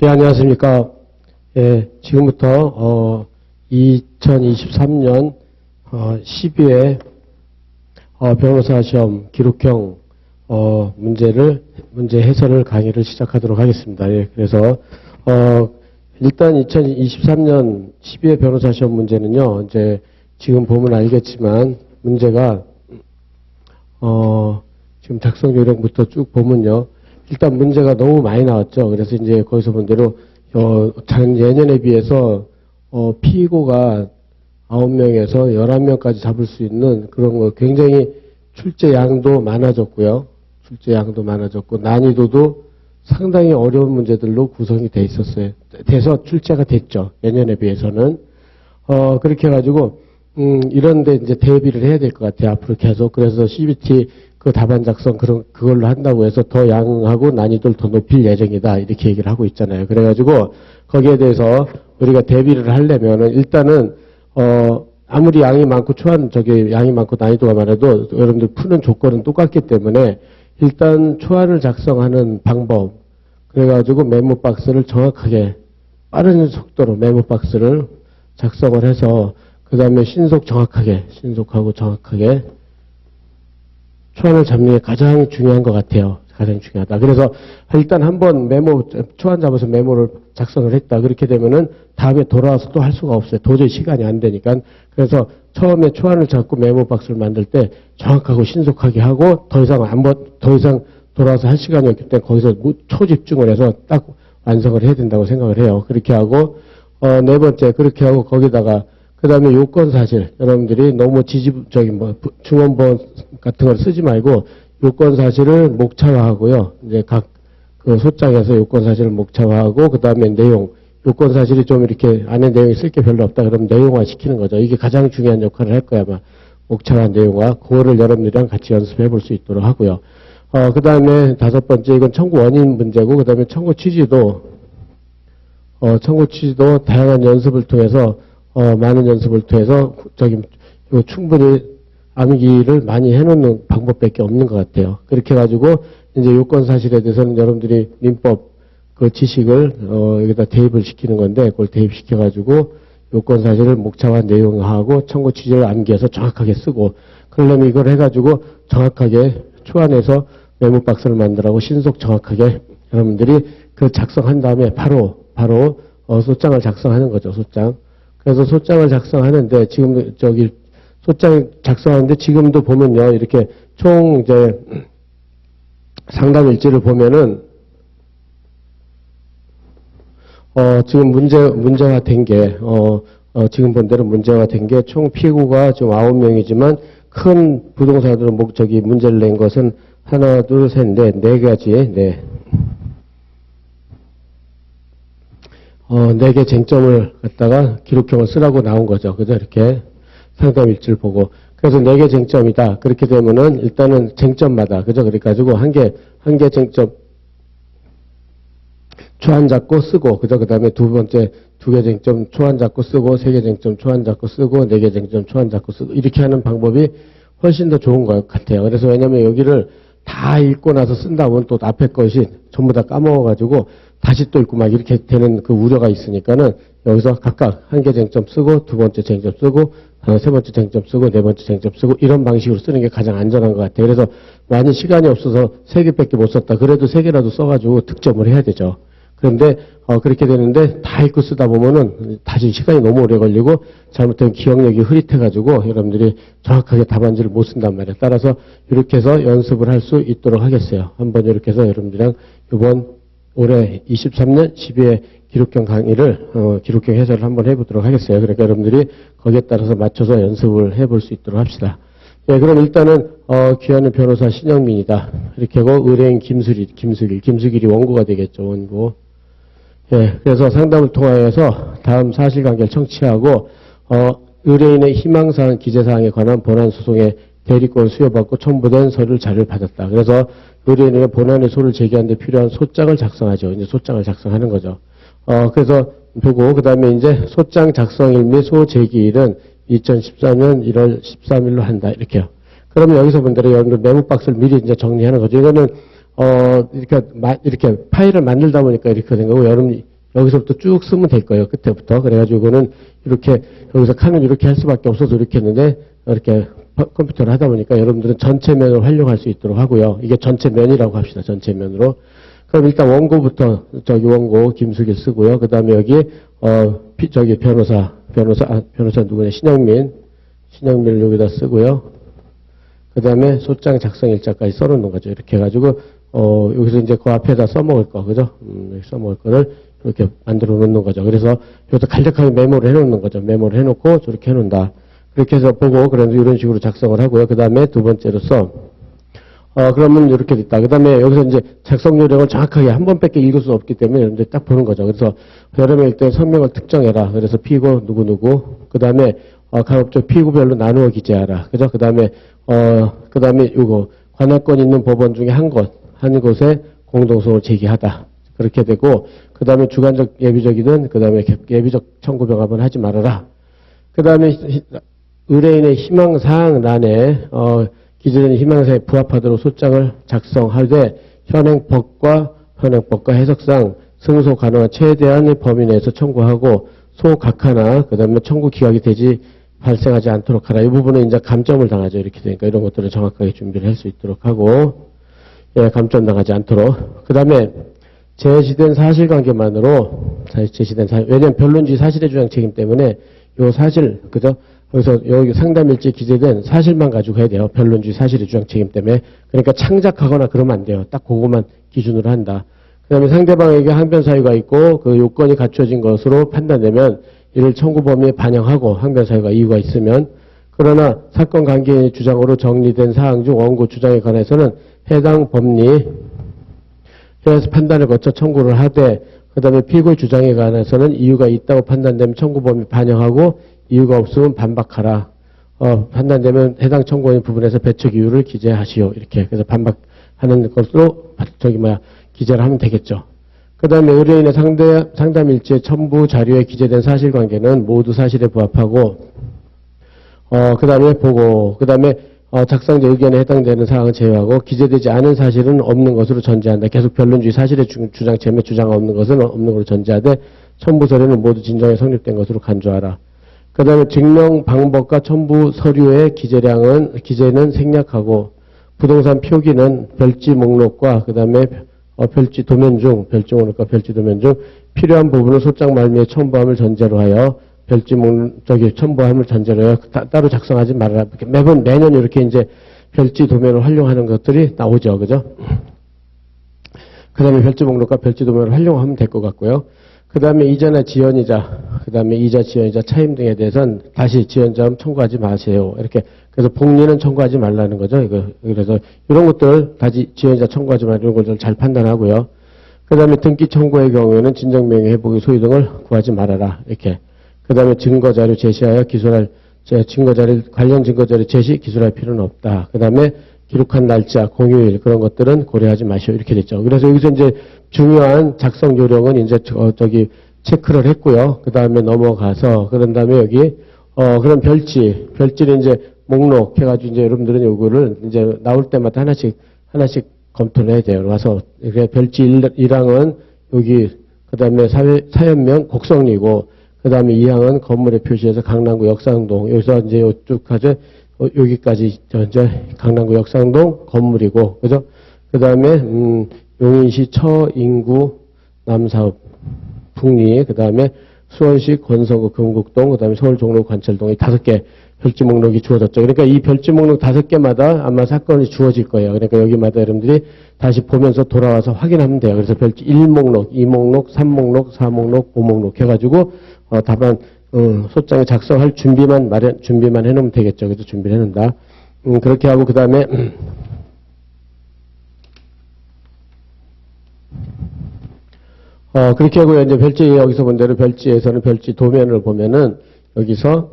예, 안녕하십니까. 예, 지금부터, 2023년, 12회, 변호사 시험 기록형, 문제 해설을 강의를 시작하도록 하겠습니다. 예, 그래서, 일단 2023년 12회 변호사 시험 문제는요, 이제, 지금 보면 알겠지만, 문제가, 지금 작성 요령부터 쭉 보면요, 일단 문제가 너무 많이 나왔죠. 그래서 이제 거기서 본 대로, 예년에 비해서, 피고가 9명에서 11명까지 잡을 수 있는 그런 거 굉장히 출제 양도 많아졌고요. 출제 양도 많아졌고, 난이도도 상당히 어려운 문제들로 구성이 돼 있었어요. 돼서 출제가 됐죠. 예년에 비해서는. 그렇게 해가지고, 이런데 이제 대비를 해야 될 것 같아요. 앞으로 계속. 그래서 CBT 그 답안 작성 그걸로 한다고 해서 더 양하고 난이도를 더 높일 예정이다. 이렇게 얘기를 하고 있잖아요. 그래가지고 거기에 대해서 우리가 대비를 하려면은 일단은, 아무리 양이 많고 양이 많고 난이도가 많아도 여러분들 푸는 조건은 똑같기 때문에 일단 초안을 작성하는 방법. 그래가지고 메모 박스를 정확하게 빠른 속도로 메모 박스를 작성을 해서 그 다음에 신속하고 정확하게 초안을 잡는 게 가장 중요한 것 같아요. 가장 중요하다. 그래서 일단 한번 초안 잡아서 메모를 작성을 했다. 그렇게 되면은 다음에 돌아와서 또 할 수가 없어요. 도저히 시간이 안 되니까. 그래서 처음에 초안을 잡고 메모 박스를 만들 때 정확하고 신속하게 하고 더 이상 돌아와서 할 시간이 없기 때문에 거기서 초집중을 해서 딱 완성을 해야 된다고 생각을 해요. 그렇게 하고, 네 번째, 그렇게 하고 거기다가 그 다음에 요건사실, 여러분들이 너무 중원본 같은 걸 쓰지 말고, 요건사실을 목차화하고요. 이제 그 소장에서 요건사실을 목차화하고, 그 다음에 요건사실이 좀 이렇게 안에 내용이 쓸 게 별로 없다 그러면 내용화 시키는 거죠. 이게 가장 중요한 역할을 할 거야, 아마. 목차화, 내용화. 그거를 여러분들이랑 같이 연습해 볼 수 있도록 하고요. 그 다음에 다섯 번째, 이건 청구 원인 문제고, 그 다음에 청구 취지도 다양한 연습을 통해서 많은 연습을 통해서 충분히 암기를 많이 해놓는 방법밖에 없는 것 같아요. 그렇게 해가지고 이제 요건 사실에 대해서는 여러분들이 민법 그 지식을 여기다 대입을 시키는 건데 그걸 대입시켜가지고 요건 사실을 목차화 내용화하고 청구 취지를 암기해서 정확하게 쓰고 그러려면 이걸 해가지고 정확하게 초안에서 메모 박스를 만들라고 신속 정확하게 여러분들이 그 작성한 다음에 바로 소장을 작성하는 거죠. 소장. 그래서 소장을 작성하는데 지금 소장 작성하는데 지금도 보면요. 이렇게 총 이제 상담 일지를 보면은 지금 문제화된 게 지금 본 대로 문제화된 게 총 피고가 지금 9명이지만 큰 부동산으로 문제를 낸 것은 하나, 둘, 셋, 넷, 네 가지, 네. 4개 쟁점을 갖다가 기록형을 쓰라고 나온 거죠. 그죠? 이렇게 상담 일지를 보고. 그래서 4개 쟁점이다. 그렇게 되면은 일단은 쟁점마다, 그죠? 그래가지고 한 개 쟁점 초안 잡고 쓰고, 그죠? 그 다음에 두 번째 2개 쟁점 초안 잡고 쓰고, 3개 쟁점 초안 잡고 쓰고, 4개 쟁점 초안 잡고 쓰고, 이렇게 하는 방법이 훨씬 더 좋은 것 같아요. 그래서 왜냐면 여기를 다 읽고 나서 쓴다 보면 또 앞에 것이 전부 다 까먹어가지고 다시 또 읽고 막 이렇게 되는 그 우려가 있으니까는 여기서 각각 한 개 쟁점 쓰고 두 번째 쟁점 쓰고 세 번째 쟁점 쓰고 네 번째 쟁점 쓰고 이런 방식으로 쓰는 게 가장 안전한 것 같아요. 그래서 많이 시간이 없어서 3개밖에 못 썼다. 그래도 3개라도 써가지고 득점을 해야 되죠. 그런데 그렇게 되는데 다 읽고 쓰다 보면은 다시 시간이 너무 오래 걸리고 잘못하면 기억력이 흐릿해가지고 여러분들이 정확하게 답안지를 못 쓴단 말이에요. 따라서 이렇게 해서 연습을 할 수 있도록 하겠어요. 한번 이렇게 해서 여러분들이랑 이번 올해 23년 12회 기록형 강의를 기록형 해설을 한번 해보도록 하겠어요. 그러니까 여러분들이 거기에 따라서 맞춰서 연습을 해볼 수 있도록 합시다. 예, 그럼 일단은 귀하는 변호사 신영민이다. 이렇게 하고 의뢰인 김수길이 원고가 되겠죠. 원고. 예, 그래서 상담을 통하여서 다음 사실관계를 청취하고 의뢰인의 희망사항, 기재사항에 관한 본안소송의 대리권 수여받고 첨부된 서류 자료를 받았다. 그래서 의뢰인에게 본안의 소를 제기하는 데 필요한 소장을 작성하죠. 이제 소장을 작성하는 거죠. 그래서 보고 그 다음에 이제 소장 작성일 및 소 제기일은 2014년 1월 13일로 한다. 이렇게요. 그러면 여기서 본 대로 여러분들 메모 박스를 미리 이제 정리하는 거죠. 이거는 이렇게 파일을 만들다 보니까 이렇게 된 거고, 여기서부터 쭉 쓰면 될 거예요. 끝에부터. 그래가지고 이거는 이렇게, 여기서 칸을 이렇게 할 수밖에 없어서 이렇게 했는데, 이렇게 컴퓨터를 하다 보니까 여러분들은 전체 면을 활용할 수 있도록 하고요. 이게 전체 면이라고 합시다. 전체 면으로. 그럼 일단 원고부터, 저기 원고 김숙일 쓰고요. 그 다음에 여기, 저기 변호사 누구냐? 신영민을 여기다 쓰고요. 그 다음에 소장 작성 일자까지 써놓는 거죠. 이렇게 해가지고, 여기서 이제 그 앞에다 써먹을 거, 그죠? 여기 써먹을 거를 이렇게 만들어 놓는 거죠. 그래서 여기서 간략하게 메모를 해놓는 거죠. 메모를 해놓고 저렇게 해놓는다. 그렇게 해서 보고, 그래서 이런 식으로 작성을 하고요. 그 다음에 두 번째로서, 그러면 이렇게 됐다. 그 다음에 여기서 이제 작성 요령을 정확하게 한 번밖에 읽을 수 없기 때문에 이제 딱 보는 거죠. 그래서 여러 명일 때 성명을 특정해라. 그래서 피고 누구누구. 그 다음에, 가급적 피고별로 나누어 기재하라. 그죠? 그 다음에 요거, 관할권 있는 법원 중에 한 곳에 공동소송을 제기하다. 그렇게 되고, 그 다음에 주관적 예비적이든, 그 다음에 예비적 청구 병합은 하지 말아라. 그 다음에 의뢰인의 희망사항란에, 기재된 희망사항에 부합하도록 소장을 작성하되, 현행법과 해석상 승소 가능한 최대한의 범위 내에서 청구하고, 소각하나, 그 다음에 청구 기각이 발생하지 않도록 하라. 이 부분은 이제 감점을 당하죠. 이렇게 되니까 이런 것들을 정확하게 준비를 할 수 있도록 하고, 예, 감점 당하지 않도록. 그 다음에 제시된 사실관계만으로, 왜냐면 변론주의 사실의 주장 책임 때문에 요 사실, 그죠? 그래서 여기 상담일지 기재된 사실만 가지고 해야 돼요. 변론주의 사실의 주장 책임 때문에. 그러니까 창작하거나 그러면 안 돼요. 딱 그거만 기준으로 한다. 그 다음에 상대방에게 항변 사유가 있고 그 요건이 갖춰진 것으로 판단되면 이를 청구 범위에 반영하고 항변 사유가 이유가 있으면, 그러나 사건 관계인의 주장으로 정리된 사항 중 원고 주장에 관해서는 해당 법리에서 판단을 거쳐 청구를 하되, 그 다음에 피고의 주장에 관해서는 이유가 있다고 판단되면 청구 범위 반영하고 이유가 없으면 반박하라. 판단되면 해당 청구인 부분에서 배척 이유를 기재하시오. 이렇게. 그래서 반박하는 것으로 기재를 하면 되겠죠. 그 다음에 의뢰인의 상담일지의 첨부 자료에 기재된 사실관계는 모두 사실에 부합하고, 그 다음에 보고, 그 다음에 작성자 의견에 해당되는 사항은 제외하고 기재되지 않은 사실은 없는 것으로 전제한다. 계속 변론주의 사실의 주장, 재매 주장 없는 것은 없는 것으로 전제하되 첨부 서류는 모두 진정에 성립된 것으로 간주하라. 그 다음에 증명 방법과 첨부 서류의 기재는 생략하고, 부동산 표기는 별지 목록과 그 다음에 별지 도면 중 필요한 부분을 소장 말미에 첨부함을 전제로 하여 첨부함을 전제로 해요. 따로 작성하지 말아라. 매년 이렇게 이제 별지 도면을 활용하는 것들이 나오죠. 그죠? 그 다음에 별지 목록과 별지 도면을 활용하면 될 것 같고요. 그 다음에 이자나 지연이자, 그 다음에 이자, 지연이자, 차임 등에 대해서는 다시 지연자음 청구하지 마세요. 이렇게. 그래서 복리는 청구하지 말라는 거죠. 그래서 이런 것들 다시 지연이자 청구하지 말라는 이런 것들 잘 판단하고요. 그 다음에 등기 청구의 경우에는 진정명의 회복의 소유 등을 구하지 말아라. 이렇게. 그 다음에 증거자료 제시하여 관련 증거자료 제시, 기술할 필요는 없다. 그 다음에 기록한 날짜, 공휴일, 그런 것들은 고려하지 마시오. 이렇게 됐죠. 그래서 여기서 이제 중요한 작성 요령은 이제 체크를 했고요. 그 다음에 넘어가서, 그런 다음에 여기, 그럼 별지를 이제 목록 해가지고 이제 여러분들은 요거를 이제 나올 때마다 하나씩 검토를 해야 돼요. 와서, 별지 1항은 여기, 그 다음에 사연명 곡성리고, 그 다음에 2항은 건물의 표시에서 강남구 역상동, 여기서 이제 요쪽까지, 여기까지 이제 강남구 역상동 건물이고, 그죠? 그 다음에, 용인시 처인구 남사읍 북리, 그 다음에 수원시 권서구 금국동, 그 다음에 서울 종로 관철동이 5개 별지 목록이 주어졌죠. 그러니까 이 별지 목록 5개마다 아마 사건이 주어질 거예요. 그러니까 여기마다 여러분들이 다시 보면서 돌아와서 확인하면 돼요. 그래서 별지 1목록, 2목록, 3목록, 4목록, 5목록 해가지고 다만 소장을 작성할 준비만 해놓으면 되겠죠. 그래서 준비를 해놓는다. 그렇게 하고 그 다음에 그렇게 하고 이제 별지 여기서 본 대로 별지에서는 별지 도면을 보면은 여기서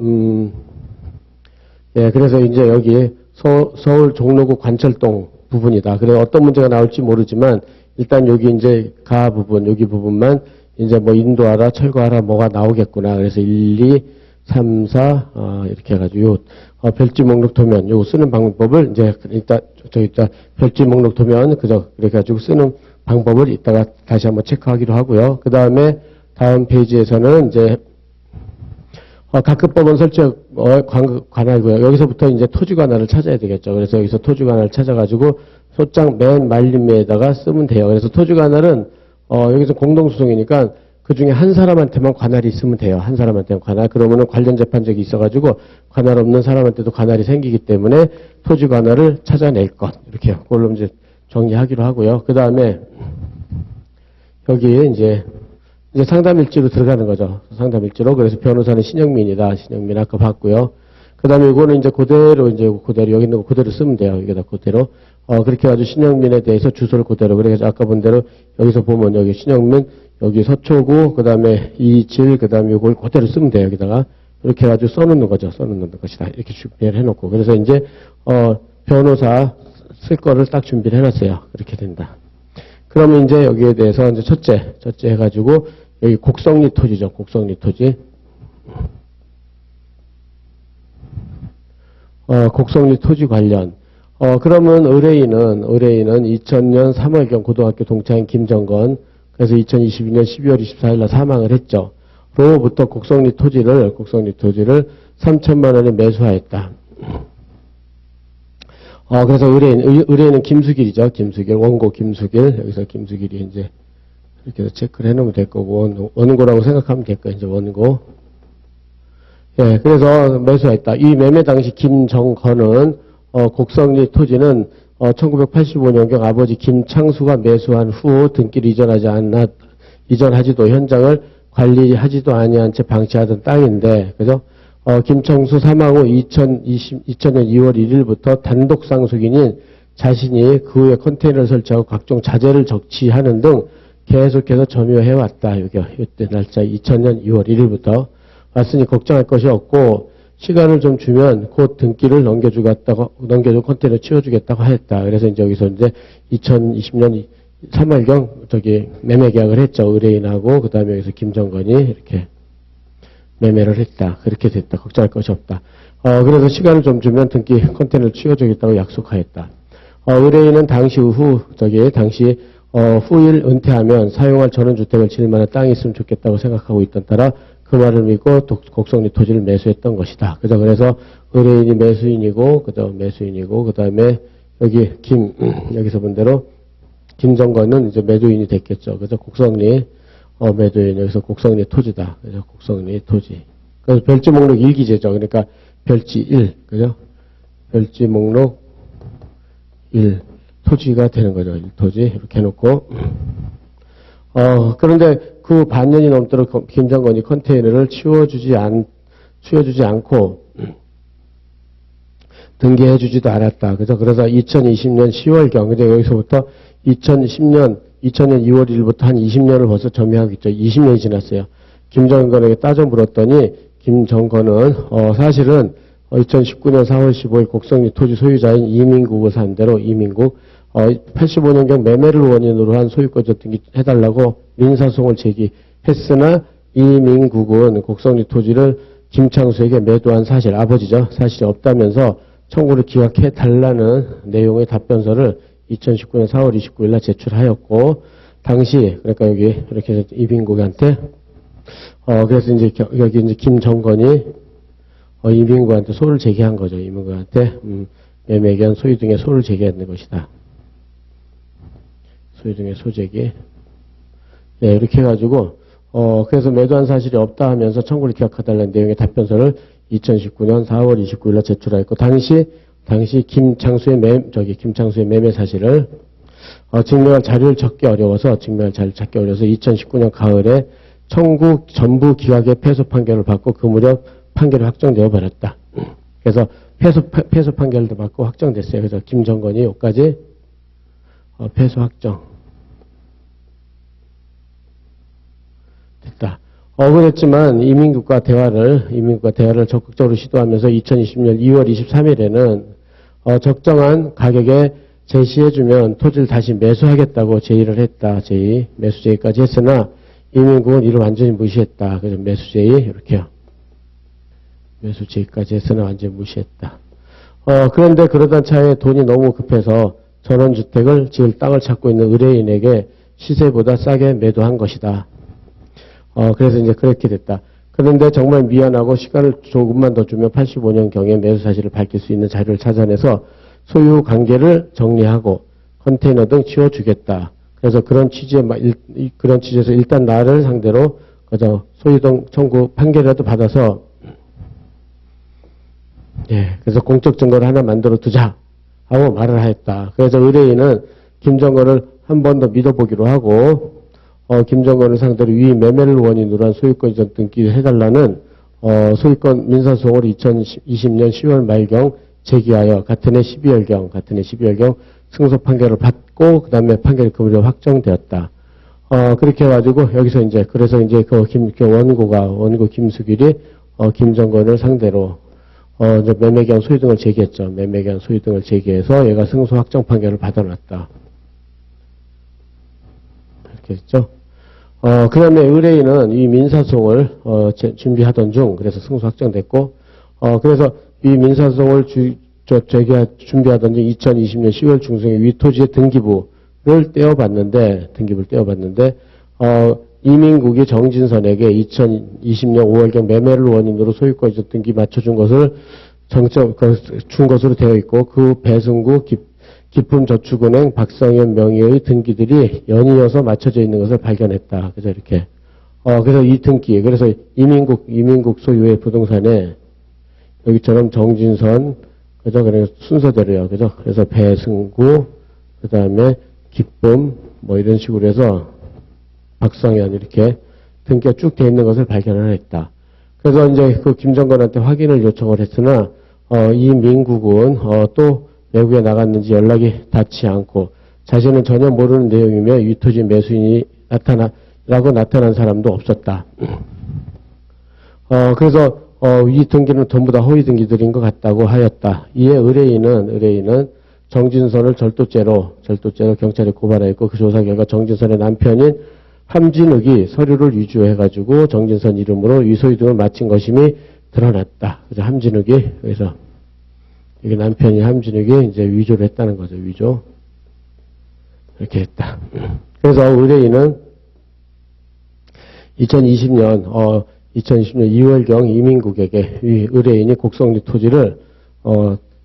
예, 그래서 이제 여기 서울 종로구 관철동 부분이다. 그래서 어떤 문제가 나올지 모르지만 일단 여기 이제 가 부분, 여기 부분만 이제 뭐 인도하라, 철거하라 뭐가 나오겠구나. 그래서 1, 2, 3, 4 이렇게 해가지고 별지 목록 도면 요거 쓰는 방법을 이제 일단 별지 목록 도면 그죠? 그래 가지고 쓰는 방법을 이따가 다시 한번 체크하기로 하고요. 그 다음에 다음 페이지에서는 이제 각급법원 설정 관할고요. 여기서부터 이제 토지 관할을 찾아야 되겠죠. 그래서 여기서 토지 관할을 찾아가지고 소장 맨 말림에다가 쓰면 돼요. 그래서 토지 관할은 여기서 공동소송이니까 그 중에 한 사람한테만 관할이 있으면 돼요. 한 사람한테만 관할. 그러면은 관련 재판적이 있어가지고 관할 없는 사람한테도 관할이 생기기 때문에 토지 관할을 찾아낼 것. 이렇게요. 그걸로 이제 정리하기로 하고요. 그 다음에 여기에 이제 상담일지로 들어가는 거죠. 상담일지로. 그래서 변호사는 신영민이다. 신영민 아까 봤고요. 그 다음에 이거는 이제 그대로 여기 있는 거 그대로 쓰면 돼요. 여기다 그대로. 그렇게 해가지고 신영민에 대해서 주소를 그대로. 그래서 아까 본 대로 여기서 보면 여기 신영민, 여기 서초구, 그 다음에 이질, 그 다음에 이걸 그대로 쓰면 돼요. 여기다가. 이렇게 해가지고 써놓는 거죠. 써놓는 것이다. 이렇게 준비를 해놓고. 그래서 이제, 변호사 쓸 거를 딱 준비를 해놨어요. 그렇게 된다. 그러면 이제 여기에 대해서 이제 첫째 해가지고 여기 곡성리 토지죠. 곡성리 토지. 곡성리 토지 관련. 그러면 의뢰인은 2000년 3월경 고등학교 동창인 김정건. 그래서 2022년 12월 24일 날 사망을 했죠. 로부터 곡성리 토지를 3천만 원에 매수하였다. 그래서 의뢰인은 김수길이죠. 김수길, 원고 김수길. 여기서 김수길이 이제 이렇게 해서 체크를 해놓으면 될 거고, 원고라고 생각하면 될 거예요. 이제 원고. 예, 그래서 매수했다. 이 매매 당시 김정건은, 곡성리 토지는, 1985년경 아버지 김창수가 매수한 후 등기를 이전하지도 현장을 관리하지도 아니한 채 방치하던 땅인데, 그죠? 김창수 사망 후 2000년 2월 1일부터 단독 상속인인 자신이 그 후에 컨테이너를 설치하고 각종 자재를 적치하는 등 계속해서 점유해왔다. 이때 날짜 2000년 2월 1일부터 왔으니 걱정할 것이 없고 시간을 좀 주면 곧 등기를 넘겨주고 컨테이너 치워주겠다고 했다. 그래서 이제 여기서 이제 2020년 3월경 매매 계약을 했죠. 의뢰인하고 그 다음에 여기서 김정건이 이렇게 매매를 했다. 그렇게 됐다. 걱정할 것이 없다. 그래서 시간을 좀 주면 등기 컨테이너를 치워주겠다고 약속하였다. 의뢰인은 당시 후일 은퇴하면 사용할 전원주택을 지을 만한 땅이 있으면 좋겠다고 생각하고 있던 따라 그 말을 믿고 곡성리 토지를 매수했던 것이다. 그래서 의뢰인이 매수인이고, 그 다음에 여기서 본 대로 김정건은 이제 매도인이 됐겠죠. 그래서 곡성리, 매도인, 여기서 곡성리 토지다. 그래서 곡성리 토지. 그래서 별지 목록 1기재죠. 그러니까 별지 1, 그죠? 별지 목록 1, 토지가 되는 거죠. 1토지. 이렇게 해놓고. 그런데 그 반년이 넘도록 김정건이 컨테이너를 치워주지 않고, 등기해주지도 않았다. 그래서 2020년 10월경, 근데 여기서부터 2000년 2월 1일부터 한 20년을 벌써 점유하고 있죠. 20년이 지났어요. 김정건에게 따져 물었더니, 김정건은, 사실은 2019년 4월 15일 곡성리 토지 소유자인 이민국을 산대로 이민국, 85년경 매매를 원인으로 한 소유권자 등기해달라고 민사소송을 제기했으나 이민국은 곡성리 토지를 김창수에게 매도한 사실, 아버지죠. 사실이 없다면서 청구를 기각해달라는 내용의 답변서를 2019년 4월 29일 날 제출하였고, 당시, 그러니까 여기 이렇게 해서 이민국한테, 그래서 여기 이제 김정건이, 이민국한테 소를 제기한 거죠. 이민국한테, 매매견 소유 등의 소를 제기했는 것이다. 소유 등의 소제기. 네, 이렇게 해가지고, 그래서 매도한 사실이 없다 하면서 청구를 기각해달라는 내용의 답변서를 2019년 4월 29일 날 제출하였고, 당시 김창수의 매매 사실을, 증명할 자료를 찾기 어려워서 2019년 가을에 청구 전부 기각의 패소 판결을 받고 그 무렵 판결이 확정되어 버렸다. 그래서 패소 판결도 받고 확정됐어요. 그래서 김정건이 여기까지, 패소 확정. 됐다. 억울했지만 이민국과 대화를 적극적으로 시도하면서 2020년 2월 23일에는 적정한 가격에 제시해주면 토지를 다시 매수하겠다고 제의를 했다. 매수 제의까지 했으나 이민국은 이를 완전히 무시했다. 그래서 매수 제의 이렇게요. 매수 제의까지 했으나 완전히 무시했다. 그런데 그러던 차에 돈이 너무 급해서 전원주택을 지을 땅을 찾고 있는 의뢰인에게 시세보다 싸게 매도한 것이다. 그래서 이제 그렇게 됐다. 그런데 정말 미안하고 시간을 조금만 더 주면 85년경에 매수 사실을 밝힐 수 있는 자료를 찾아내서 소유 관계를 정리하고 컨테이너 등 지워주겠다. 그래서 그런 취지에서 일단 나를 상대로 그저 소유 등 청구 판결이라도 받아서 그래서 공적 증거를 하나 만들어 두자 하고 말을 하였다. 그래서 의뢰인은 김정건을 한 번 더 믿어보기로 하고 김정건을 상대로 위 매매를 원인으로 한 소유권 이전 등기를 해달라는 소유권 민사소송을 2020년 10월 말경 제기하여 같은 해 12월경 승소 판결을 받고 그 다음에 판결이 금일로 확정되었다. 그렇게 해가지고 여기서 이제 그래서 이제 그 원고 김수길이 김정건을 상대로 이제 매매기한 소유 등을 제기했죠. 매매기한 소유 등을 제기해서 얘가 승소 확정 판결을 받아놨다. 이렇게 했죠. 그 다음에 의뢰인은 이 민사소송을 준비하던 중 그래서 승소 확정됐고 그래서 이 민사소송을 준비하던 중 2020년 10월 중순에 위 토지의 등기부를 떼어봤는데 이민국이 정진선에게 2020년 5월경 매매를 원인으로 소유권 이전 등기 맞춰준 것을 준 것으로 되어 있고 그 배승구 기품저축은행 박성현 명의의 등기들이 연이어서 맞춰져 있는 것을 발견했다. 그래서 이렇게 그래서 이 등기 그래서 이민국 소유의 부동산에 여기처럼 정진선 그죠? 그래서 순서대로요. 그죠? 그래서 배승구 그다음에 기쁨 뭐 이런 식으로 해서 박성현 이렇게 등기가 쭉 돼 있는 것을 발견을 했다. 그래서 이제 그 김정건한테 확인을 요청을 했으나 이 민국은 또 외국에 나갔는지 연락이 닿지 않고 자신은 전혀 모르는 내용이며 위토지 매수인이 나타난 사람도 없었다. 그래서 이 등기는 전부 다 허위 등기들인 것 같다고 하였다. 이에 의뢰인은 정진선을 절도죄로 경찰에 고발했고 그 조사 결과 정진선의 남편인 함진욱이 서류를 위조해가지고 정진선 이름으로 위소유 등을 마친 것임이 드러났다. 그래서 함진욱이 그래서 이게 남편이 함진욱이 이제 위조를 했다는 거죠. 위조 이렇게 했다. 그래서 의뢰인은 2020년 2월경 이민국에게 의뢰인이 곡성리 토지를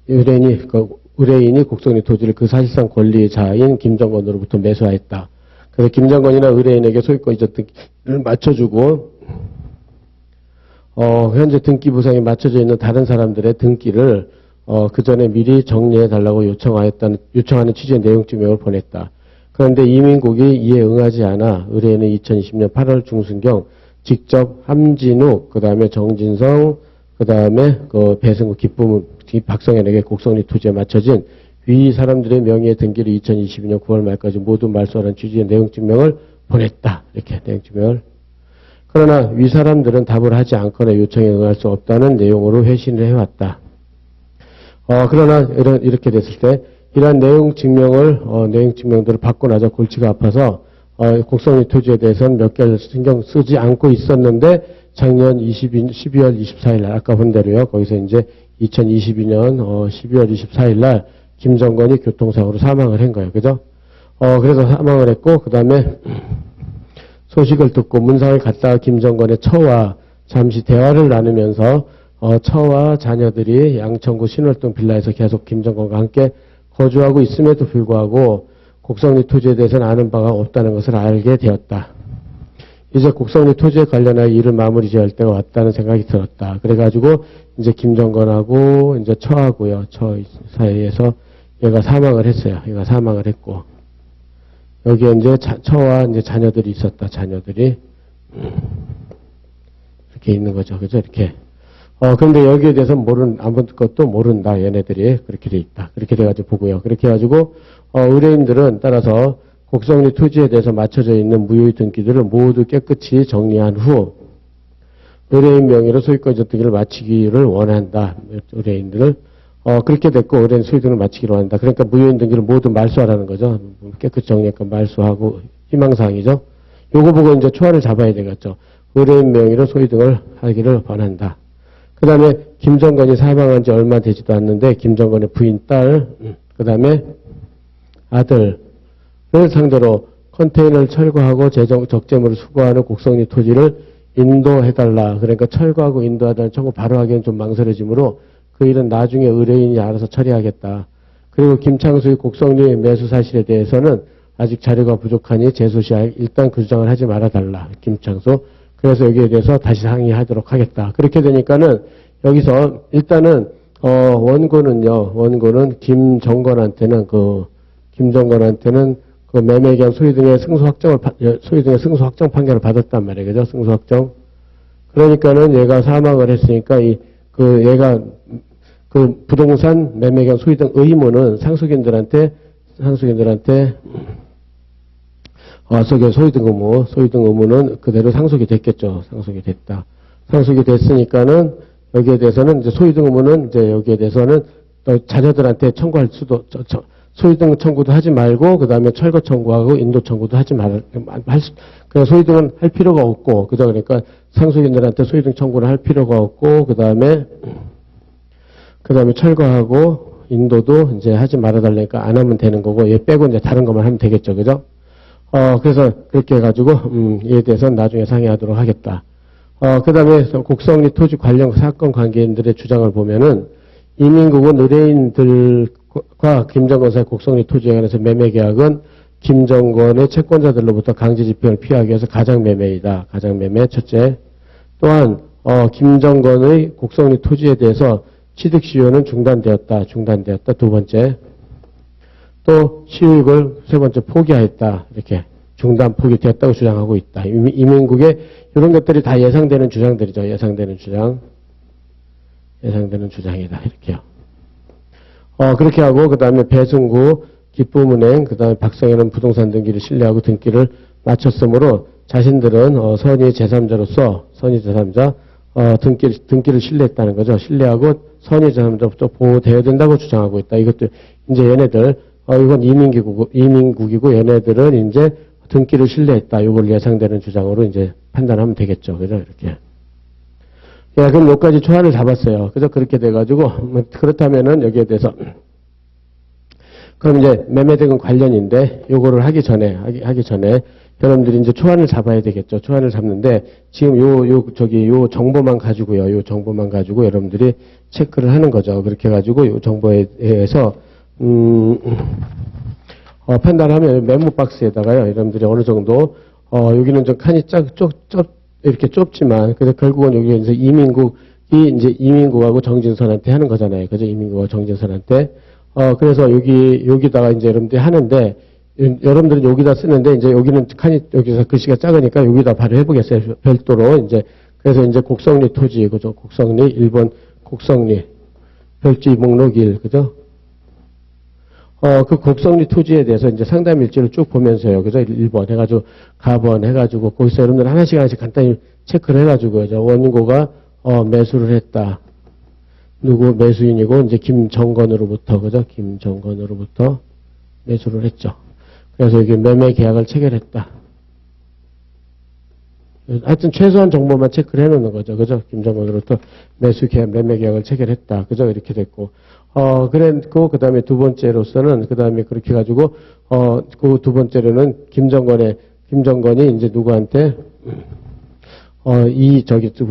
의뢰인이 곡성리 토지를 그 사실상 권리자인 김정건으로부터 매수하였다. 그래서 김정건이나 의뢰인에게 소유권 이전 등기를 맞춰주고 현재 등기 부상이 맞춰져 있는 다른 사람들의 등기를 그 전에 미리 정리해 달라고 요청하는 취지의 내용 증명을 보냈다. 그런데 이민국이 이에 응하지 않아 의뢰인은 2020년 8월 중순경 직접 함진욱, 그 다음에 정진성, 그 다음에 그 배승구 기쁨 박성현에게 곡성리 토지에 맞춰진 위 사람들의 명의의 등기를 2022년 9월 말까지 모두 말소하는 취지의 내용 증명을 보냈다. 이렇게 내용 증명을. 그러나 위 사람들은 답을 하지 않거나 요청에 응할 수 없다는 내용으로 회신을 해왔다. 그러나 이렇게 됐을 때 이러한 내용 증명들을 받고 나서 골치가 아파서 곡성리 토지에 대해서는 몇 개를 신경 쓰지 않고 있었는데 작년 12월 24일 날 아까 본 대로요. 거기서 이제 2022년 12월 24일 날 김정건이 교통사고로 사망을 한 거예요. 그죠? 그래서 사망을 했고 그다음에 소식을 듣고 문상을 갔다가 김정건의 처와 잠시 대화를 나누면서 처와 자녀들이 양천구 신월동 빌라에서 계속 김정건과 함께 거주하고 있음에도 불구하고 곡성리 토지에 대해서는 아는 바가 없다는 것을 알게 되었다. 이제 곡성리 토지에 관련하여 일을 마무리 지어야 할 때가 왔다는 생각이 들었다. 그래가지고 이제 김정건하고 이제 처하고요. 처 사이에서 얘가 사망을 했어요. 얘가 사망을 했고 여기에 이제 처와 이제 자녀들이 있었다. 자녀들이 이렇게 있는 거죠. 그죠? 이렇게. 그런데 여기에 대해서 아무것도 모른다. 얘네들이 그렇게 돼 있다. 그렇게 돼가지고 보고요. 그렇게 해가지고 의뢰인들은 따라서 곡성리 토지에 대해서 맞춰져 있는 무효의 등기들을 모두 깨끗이 정리한 후 의뢰인 명의로 소유권 이전 등기를 마치기를 원한다. 의뢰인들을 그렇게 됐고 의뢰인 소유 등을 마치기를 원한다. 그러니까 무효인 등기를 모두 말소하라는 거죠. 깨끗이 정리하니까 말소하고 희망사항이죠. 요거 보고 이제 초안을 잡아야 되겠죠. 의뢰인 명의로 소유 등을 하기를 원한다. 그 다음에 김정건이 사망한 지 얼마 되지도 않는데 김정건의 부인 딸, 그 다음에 아들을 상대로 컨테이너를 철거하고 적재물을 수거하는 곡성리 토지를 인도해달라. 그러니까 철거하고 인도하다는 청구 바로 하기엔 좀 망설여지므로 그 일은 나중에 의뢰인이 알아서 처리하겠다. 그리고 김창수의 곡성리 매수 사실에 대해서는 아직 자료가 부족하니 재수시 일단 그 주장을 하지 말아달라. 김창수. 그래서 여기에 대해서 다시 상의하도록 하겠다. 그렇게 되니까는 여기서 일단은 원고는 김정건한테는 그 매매에 대한 소유 등의 승소 확정 판결을 받았단 말이에요. 그죠? 승소 확정. 그러니까는 얘가 사망을 했으니까 얘가 그 부동산 매매에 대한 소유 등 의무는 상속인들한테 소유 등 의무는 그대로 상속이 됐겠죠. 상속이 됐다. 상속이 됐으니까는 여기에 대해서는 이제 소유 등 의무는 이제 여기에 대해서는 또 자녀들한테 청구할 수도 소유 등 청구도 하지 말고 그다음에 철거 청구하고 인도 청구도 하지 그냥 소유 등은 할 필요가 없고 그죠? 그러니까 상속인들한테 소유 등 청구를 할 필요가 없고 그다음에 철거하고 인도도 이제 하지 말아달라니까 안 하면 되는 거고 얘 빼고 이제 다른 것만 하면 되겠죠. 그죠? 그래서 그렇게 해가지고 이에 대해서는 나중에 상의하도록 하겠다. 그 다음에 곡성리 토지 관련 사건 관계인들의 주장을 보면은 이민국은 의뢰인들과 김정건 사의 곡성리 토지에 관해서 매매 계약은 김정건의 채권자들로부터 강제 집행을 피하기 위해서 가장매매이다. 가장매매 첫째. 또한 김정건의 곡성리 토지에 대해서 취득 시효는 중단되었다. 두 번째. 또 시효익을 세 번째 포기하였다. 이렇게 중단 포기되었다고 주장하고 있다. 이민국의 이런 것들이 다 예상되는 주장들이죠. 예상되는 주장이다. 이렇게요. 그렇게 하고 그다음에 배승구 기쁨은행 그다음에 박성현은 부동산 등기를 신뢰하고 등기를 마쳤으므로 자신들은 선의 제3자로서 등기를 신뢰했다는 거죠. 신뢰하고 선의 제3자로부터 보호되어야 된다고 주장하고 있다. 이것도 이제 얘네들 이건 이민국이고 얘네들은 이제 등기를 신뢰했다. 이걸 예상되는 주장으로 이제 판단하면 되겠죠. 그죠? 이렇게. 야, 그럼 여기까지 초안을 잡았어요. 그죠? 그렇게 돼가지고, 그렇다면은 여기에 대해서. 그럼 이제 매매 등은 관련인데, 요거를 하기 전에, 여러분들이 이제 초안을 잡아야 되겠죠. 초안을 잡는데, 지금 요 정보만 가지고요. 요 정보만 가지고 여러분들이 체크를 하는 거죠. 그렇게 해가지고 요 정보에 대해서, 판단하면 메모 박스에다가요, 여러분들이 어느 정도, 여기는 좀 칸이 이렇게 좁지만, 그래서 결국은 여기 이제 이민국하고 정진선한테 하는 거잖아요. 그죠? 이민국하고 정진선한테. 그래서 여기다가 이제 여러분들이 하는데, 여러분들은 여기다 쓰는데, 이제 여기는 여기서 글씨가 작으니까 여기다 바로 해보겠어요. 별도로. 이제, 그래서 이제 곡성리 토지, 그죠? 곡성리, 일본 곡성리, 별지 목록 1, 그죠? 그 곡성리 토지에 대해서 이제 상담 일지를 쭉 보면서요. 그죠? 1번 해가지고, 가번 해가지고, 거기서 여러분들 하나씩 간단히 체크를 해가지고, 원고가, 매수를 했다. 누구 매수인이고, 이제 김정건으로부터, 그죠? 김정건으로부터 매수를 했죠. 그래서 여기 매매 계약을 체결했다. 하여튼 최소한 정보만 체크를 해놓는 거죠. 그죠? 김정건으로부터 매매 계약을 체결했다. 그죠? 이렇게 됐고. 그랬고, 그 다음에 두 번째로서는, 그 다음에 그렇게 해가지고, 그 두 번째로는 김정건이 이제 누구한테,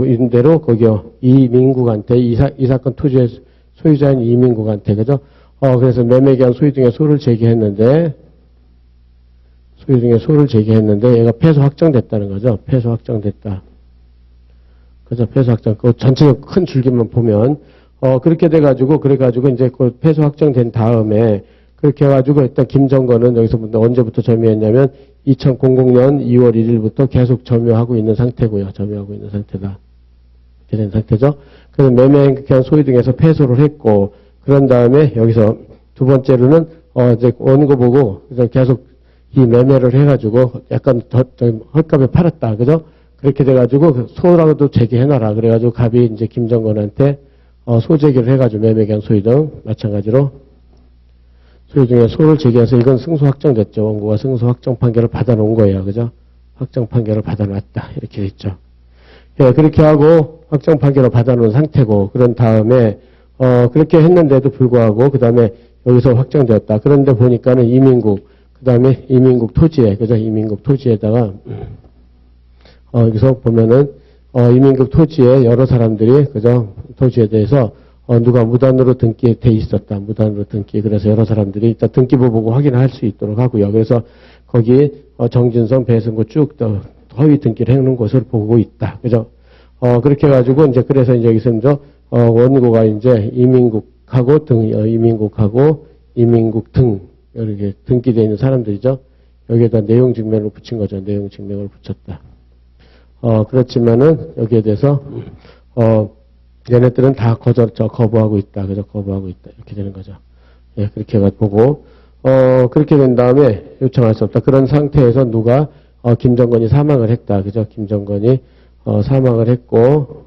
인대로, 거기요, 이민국한테, 이 사건 토지의 소유자인 이민국한테, 그죠? 그래서 매매계약 소유 등의 소를 제기했는데, 얘가 패소 확정됐다는 거죠. 패소 확정됐다. 그죠? 패소 확정. 그 전체적 큰 줄기만 보면, 그렇게 그래가지고, 이제 그 패소 확정된 다음에, 그렇게 해가지고, 일단 김정건은 여기서부터 언제부터 점유했냐면, 2000년 2월 1일부터 계속 점유하고 있는 상태고요. 점유하고 있는 상태다. 이렇게 된 상태죠. 그래서 매매한 소유 등에서 패소를 했고, 그런 다음에 여기서 두 번째로는, 이제 원고 보고, 계속 이 매매를 해가지고, 약간 헐값에 팔았다. 그죠? 그렇게 돼가지고, 소라고도 제기해놔라. 그래가지고, 갑이 이제 김정건한테, 소제기를 해가지고 매매계약 소유 등 마찬가지로 소유 중에 소를 제기해서 이건 승소 확정됐죠. 원고가 승소 확정 판결을 받아놓은 거예요. 그죠? 확정 판결을 받아놨다. 이렇게 됐죠. 예, 그렇게 하고 확정 판결을 받아놓은 상태고 그런 다음에 그렇게 했는데도 불구하고 그 다음에 여기서 확정되었다. 그런데 보니까는 이민국 그 그 다음에 이민국 토지에, 그죠? 이민국 토지에다가, 여기서 보면은, 이민국 토지에 여러 사람들이, 그죠? 토지에 대해서, 누가 무단으로 등기돼 있었다. 무단으로 등기. 그래서 여러 사람들이 일단 등기부 보고 확인할 수 있도록 하고요. 그래서 거기, 정진성, 배승구 쭉 허위 등기를 해놓은 것을 보고 있다. 그죠? 그렇게 해가지고, 이제, 그래서 이제 여기서 이제, 원고가 이제 이민국하고 이민국하고 이민국 등, 이렇게 등기되어 있는 사람들이죠. 여기에다 내용 증명을 붙인 거죠. 내용 증명을 붙였다. 그렇지만은, 여기에 대해서, 얘네들은 다 거부하고 있다. 그죠? 거부하고 있다. 이렇게 되는 거죠. 예, 그렇게 보고, 그렇게 된 다음에 요청할 수 없다. 그런 상태에서 누가, 김정건이 사망을 했다. 그죠? 김정건이, 사망을 했고,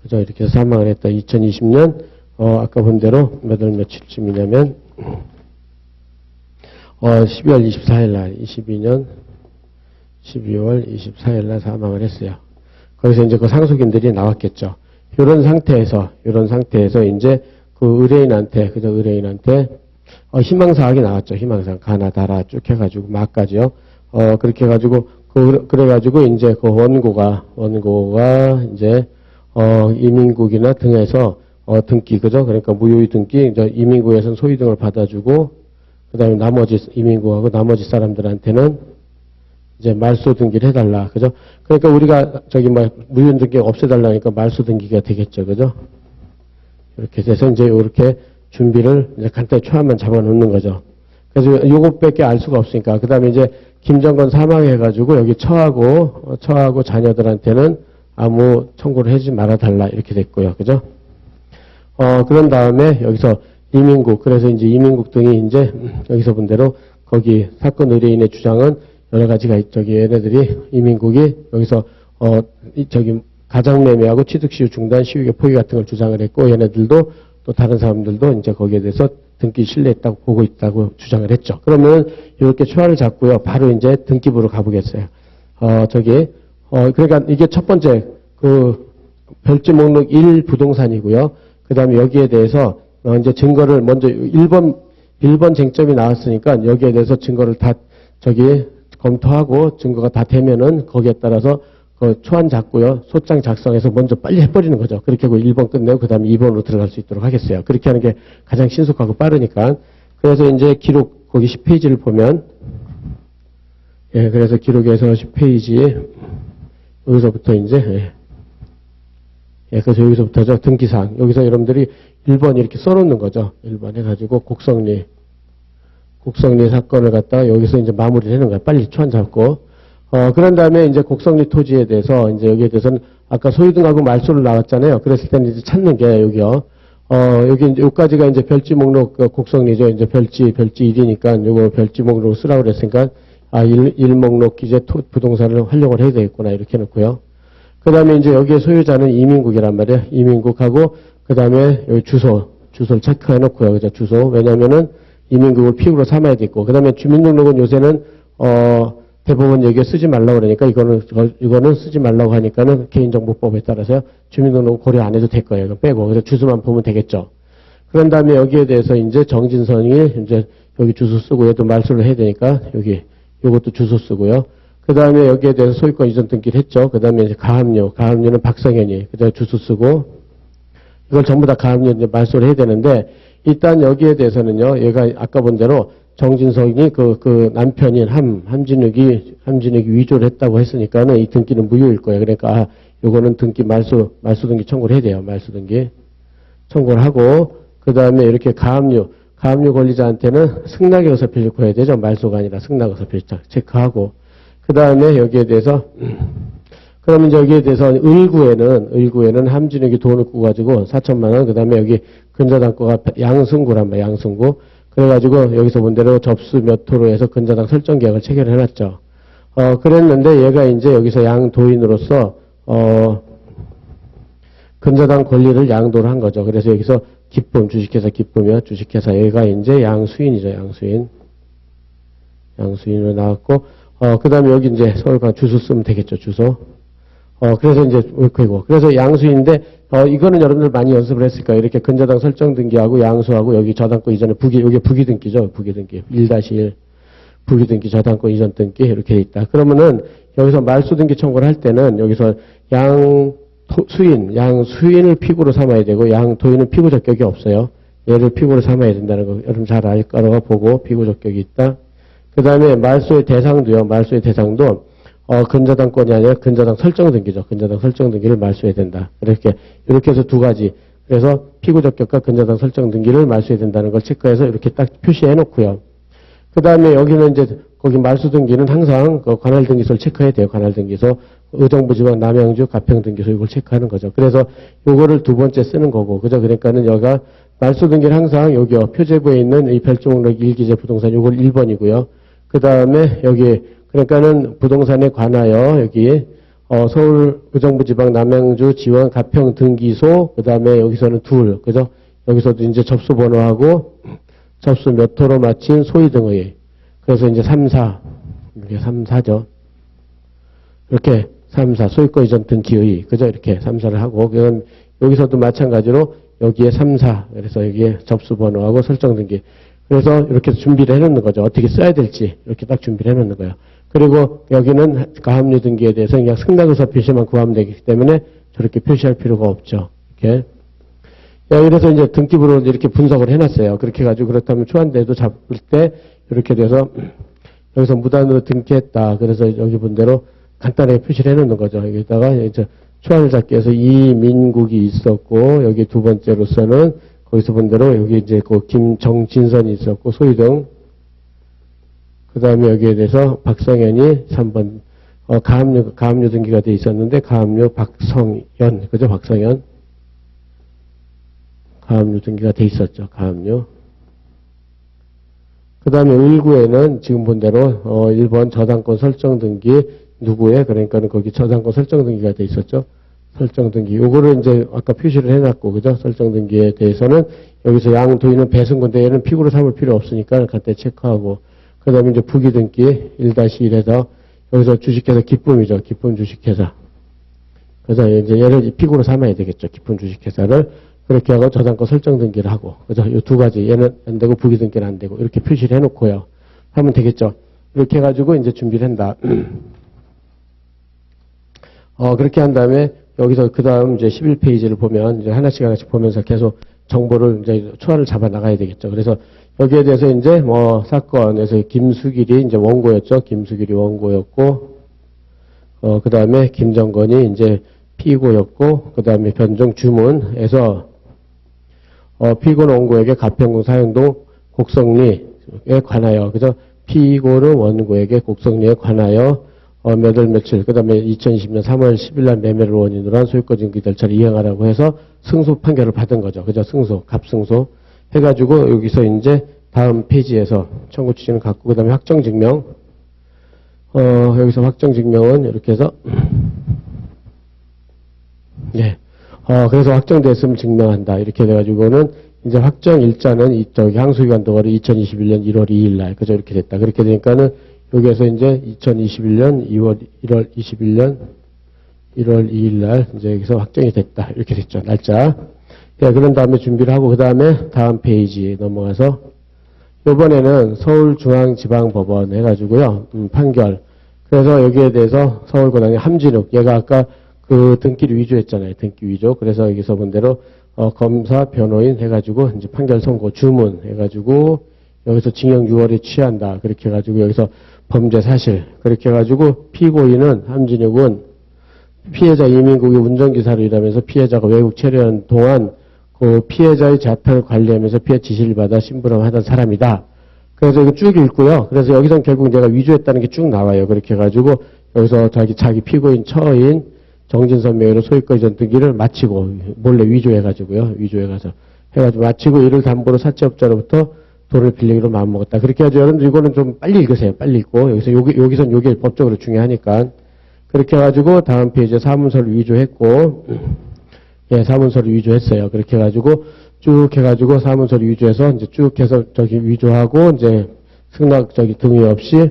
그죠? 이렇게 해서 사망을 했다. 2020년, 아까 본 대로 몇 월 며칠쯤이냐면, 12월 24일 날, 22년 12월 24일 날 사망을 했어요. 거기서 이제 그 상속인들이 나왔겠죠. 이런 상태에서 이제 그 의뢰인한테, 그죠? 의뢰인한테, 희망사항이 나왔죠. 희망사항. 가나, 다라 쭉 해가지고, 막까지요. 그렇게 해가지고, 그래가지고 이제 그 원고가 이제, 이민국이나 등에서, 등기, 그죠? 그러니까 무효의 등기, 이제 이민국에서는 소유 등을 받아주고, 그 다음에 나머지, 이민국하고 나머지 사람들한테는 이제 말소 등기를 해달라. 그죠? 그러니까 우리가 무효 등기 없애달라니까 말소 등기가 되겠죠. 그죠? 이렇게 돼서 이제 이렇게 준비를 이제 간단히 초안만 잡아놓는 거죠. 그래서 요것밖에 알 수가 없으니까. 그 다음에 이제 김정건 사망해가지고 여기 처하고 자녀들한테는 아무 청구를 하지 말아달라. 이렇게 됐고요. 그죠? 그런 다음에 여기서 이민국, 그래서 이제 이민국 등이 이제 여기서 본 대로 거기 사건 의뢰인의 주장은 여러 가지가 얘네들이 이민국이 여기서 가장매매하고 취득시효 중단, 시효의 포기 같은 걸 주장을 했고 얘네들도 또 다른 사람들도 이제 거기에 대해서 등기 신뢰했다고 보고 있다고 주장을 했죠. 그러면 이렇게 초안을 잡고요. 바로 이제 등기부로 가보겠어요. 그러니까 이게 첫 번째 그 별지 목록 1 부동산이고요. 그 다음에 여기에 대해서 이제 증거를 먼저 1번 쟁점이 나왔으니까 여기에 대해서 증거를 다 검토하고 증거가 다 되면은 거기에 따라서 그 초안 잡고요. 소장 작성해서 먼저 빨리 해버리는 거죠. 그렇게 하고 1번 끝내고 그 다음에 2번으로 들어갈 수 있도록 하겠어요. 그렇게 하는 게 가장 신속하고 빠르니까. 그래서 이제 기록 거기 10페이지를 보면 예, 그래서 기록에서 10페이지 여기서부터 이제 그래서 여기서부터죠. 등기사항. 여기서 여러분들이 1번 이렇게 써놓는 거죠. 1번 해가지고 곡성리 사건을 갖다가 여기서 이제 마무리를 해놓은 거야. 빨리 초안 잡고. 그런 다음에 이제 곡성리 토지에 대해서 이제 여기에 대해서는 아까 소유등하고 말소를 나왔잖아요. 그랬을 때는 이제 찾는 게 여기요. 여기 이제 여기까지가 이제 별지 목록 곡성리죠. 이제 별지 1이니까 요거 별지 목록을 쓰라고 그랬으니까 1 목록 기재 부동산을 활용을 해야 되겠구나. 이렇게 해놓고요. 그 다음에 이제 여기에 소유자는 이민국이란 말이에요. 이민국하고 그 다음에 여기 주소를 체크해 놓고요. 그죠? 주소. 왜냐면은 이민국을 피구로 삼아야 되고, 그 다음에 주민등록은 요새는, 대법원 여기에 쓰지 말라고 그러니까, 이거는 쓰지 말라고 하니까는 개인정보법에 따라서 주민등록 고려 안 해도 될 거예요. 이거 빼고. 그래서 주소만 보면 되겠죠. 그런 다음에 여기에 대해서 이제 정진성이 이제 여기 주소 쓰고, 얘도 말소를 해야 되니까, 요것도 주소 쓰고요. 그 다음에 여기에 대해서 소유권 이전 등기를 했죠. 그 다음에 이제 가압류는 박성현이, 그 다음에 주소 쓰고, 이걸 전부 다 가압류 이제 말소를 해야 되는데, 일단 여기에 대해서는요, 얘가 아까 본 대로 정진석이 그 남편인 함진욱이 위조를 했다고 했으니까는 이 등기는 무효일 거예요. 그러니까, 요거는 등기 말소 등기 청구를 해야 돼요. 말소 등기 청구를 하고, 그 다음에 이렇게 가압류 권리자한테는 승낙의 의사표시를 구해야 되죠. 말소가 아니라 승낙 의사표시 체크하고, 그 다음에 여기에 대해서, 그러면 이제 여기에 대해서 을구에는 함진욱이 돈을 꾸가지고 4천만원, 그 다음에 여기 근저당 거가 양승구란 말이야, 양승구. 그래가지고 여기서 본 대로 접수 몇 호로 해서 근저당 설정 계약을 체결해놨죠. 그랬는데 얘가 이제 여기서 양도인으로서, 근저당 권리를 양도를 한 거죠. 그래서 여기서 주식회사 기쁨이요. 주식회사 얘가 이제 양수인이죠, 양수인으로 나왔고, 그 다음에 여기 이제 서울관 주소 쓰면 되겠죠, 주소. 그래서 이제, 그리고, 그래서 양수인데, 이거는 여러분들 많이 연습을 했을 거예요. 이렇게 근저당 설정 등기하고 양수하고 여기 저당권 이전에 여기 부기 등기죠. 부기 등기. 1-1. 부기 등기, 저당권 이전 등기 이렇게 돼 있다. 그러면은 여기서 말소 등기 청구를 할 때는 여기서 양수인을 피고로 삼아야 되고 양도인은 피고 적격이 없어요. 얘를 피고로 삼아야 된다는 거 여러분 잘 알 거라고 보고 피고 적격이 있다. 그 다음에 말소의 대상도요. 말소의 대상도 근저당권이 아니라 근저당 설정 등기죠. 근저당 설정 등기를 말소해야 된다. 이렇게 해서 두 가지. 그래서 피고 적격과 근저당 설정 등기를 말소해야 된다는 걸 체크해서 이렇게 딱 표시해 놓고요. 그 다음에 여기는 이제 거기 말소 등기는 항상 그 관할 등기소를 체크해야 돼요. 관할 등기소, 의정부 지방 남양주 가평 등기소 이걸 체크하는 거죠. 그래서 요거를 두 번째 쓰는 거고, 그죠? 그러니까는 여기가 말소 등기는 항상 여기요 표제부에 있는 이 별종목록 일기재 부동산 요걸 1번이고요. 그 다음에 여기 그러니까는 부동산에 관하여 여기 서울 의정부 지방 남양주 지원 가평 등기소 그 다음에 여기서는 둘, 그죠? 여기서도 이제 접수 번호하고 접수 몇 호로 마친 소위 등의 그래서 이제 3, 4 이게 3, 4죠. 이렇게 3, 4 소유권 이전 등기의 그죠? 이렇게 3, 4를 하고 그럼 여기서도 마찬가지로 여기에 3, 4 그래서 여기에 접수 번호하고 설정 등기 그래서 이렇게 준비를 해놓는 거죠. 어떻게 써야 될지 이렇게 딱 준비를 해놓는 거예요. 그리고 여기는 가압류 등기에 대해서 그냥 승낙의사 표시만 구하면 되기 때문에 저렇게 표시할 필요가 없죠. 이렇게. 그래서 이제 등기부로 이렇게 분석을 해놨어요. 그렇게 해가지고 그렇다면 초안대도 잡을 때 이렇게 돼서 여기서 무단으로 등기했다. 그래서 여기 본 대로 간단하게 표시를 해놓는 거죠. 여기다가 이제 초안을 잡기 위해서 이민국이 있었고 여기 두 번째로서는 거기서 본 대로 여기 이제 그 김정진선이 있었고 소희등 그 다음에 여기에 대해서 박성현이 3번 가압류 등기가 돼 있었는데 가압류 박성현 그죠? 박성현 가압류 등기가 돼 있었죠. 가압류. 그 다음에 1구에는 지금 본 대로 1번 저당권 설정 등기 누구의 그러니까는 거기 저당권 설정 등기가 돼 있었죠. 설정 등기. 요거를 이제 아까 표시를 해놨고 그죠? 설정 등기에 대해서는 여기서 양도인은 배승건데 얘는 피고로 삼을 필요 없으니까 간단히 체크하고 그 다음에 이제 부기 등기 1-1에서 여기서 주식회사 기쁨이죠. 기쁨 주식회사. 그래서 이제 얘를 피고로 삼아야 되겠죠. 기쁨 주식회사를. 그렇게 하고 저당권 설정 등기를 하고, 그죠? 이 두 가지. 얘는 안 되고 부기 등기는 안 되고, 이렇게 표시를 해놓고요. 하면 되겠죠? 이렇게 해가지고 이제 준비를 한다. 그렇게 한 다음에 여기서 그 다음 이제 11페이지를 보면 이제 하나씩 보면서 계속 정보를 이제 초안을 잡아 나가야 되겠죠. 그래서 여기에 대해서 이제 뭐 사건에서 김수길이 이제 원고였죠. 김수길이 원고였고, 그 다음에 김정건이 이제 피고였고, 그 다음에 변종 주문에서 피고는 원고에게 가평구 사용동 곡성리에 관하여, 그죠? 피고는 원고에게 곡성리에 관하여 몇 월 며칠, 그 다음에 2020년 3월 10일 날 매매를 원인으로 한 소유권 증기 절차를 이행하라고 해서 승소 판결을 받은 거죠. 그죠? 승소, 갑승소 해가지고 여기서 이제 다음 페이지에서 청구 취지는 갖고, 그 다음에 확정증명, 여기서 확정증명은 이렇게 해서, 예. 그래서 확정됐으면 증명한다. 이렇게 돼가지고는 이제 확정 일자는 저기 항소기간 동안이 2021년 1월 2일 날, 그죠? 이렇게 됐다. 그렇게 되니까는 여기에서 이제 2021년 1월 21년 1월 2일 날 이제 여기서 확정이 됐다. 이렇게 됐죠. 날짜. 예, 그런 다음에 준비를 하고 그 다음에 다음 페이지 넘어가서 이번에는 서울중앙지방법원 해가지고요. 판결. 그래서 여기에 대해서 서울고등의 함진욱. 얘가 아까 그 등기를 위조했잖아요. 등기 위조. 그래서 여기서 본 대로 검사, 변호인 해가지고 이제 판결 선고 주문 해가지고 여기서 징역 6월에 취한다. 그렇게 해가지고 여기서 범죄 사실. 그렇게 해가지고 피고인은 함진욱은 피해자 이민국의 운전기사로 일하면서 피해자가 외국 체류하는 동안 그 피해자의 자탄을 관리하면서 피해 지시를 받아 심부름하던 사람이다. 그래서 이거 쭉 읽고요. 그래서 여기선 결국 내가 위조했다는 게 쭉 나와요. 그렇게 해가지고 여기서 자기 피고인 처인 정진선 명의로 소유권 이전 등기를 마치고 몰래 위조해가지고요. 위조해가서 해가지고 마치고 이를 담보로 사채업자로부터 돈을 빌리기로 마음먹었다. 그렇게 해가지고 여러분들 이거는 좀 빨리 읽으세요. 빨리 읽고 여기선 요게 법적으로 중요하니까 그렇게 해가지고 다음 페이지에 사문서를 위조했고 예, 사문서를 위조했어요. 그렇게 해가지고 쭉 해가지고 사문서를 위조해서 이제 쭉 해서 저기 위조하고 이제 승낙 등의 없이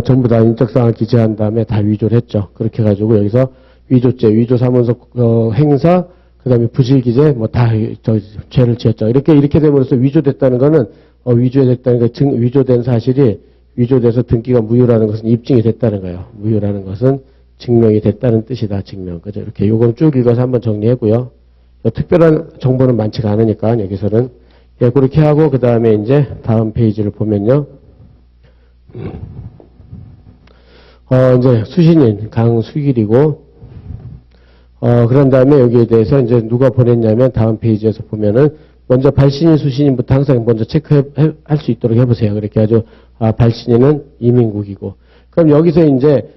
전부 다 인적사항을 기재한 다음에 다 위조를 했죠. 그렇게 해가지고 여기서 위조죄, 위조사문서 행사, 그 다음에 부실기재, 뭐 다 죄를 지었죠. 이렇게 됨으로써 위조됐다는 거는, 위조됐다는 거, 위조된 사실이 위조돼서 등기가 무효라는 것은 입증이 됐다는 거예요. 무효라는 것은 증명이 됐다는 뜻이다. 증명. 그죠? 이렇게 요거는 쭉 읽어서 한번 정리하고요. 특별한 정보는 많지가 않으니까 여기서는 예, 그렇게 하고 그 다음에 이제 다음 페이지를 보면요. 이제 수신인 강수길이고 그런 다음에 여기에 대해서 이제 누가 보냈냐면 다음 페이지에서 보면은 먼저 발신인 수신인부터 항상 먼저 체크할 수 있도록 해보세요. 그렇게 아주 발신인은 이민국이고 그럼 여기서 이제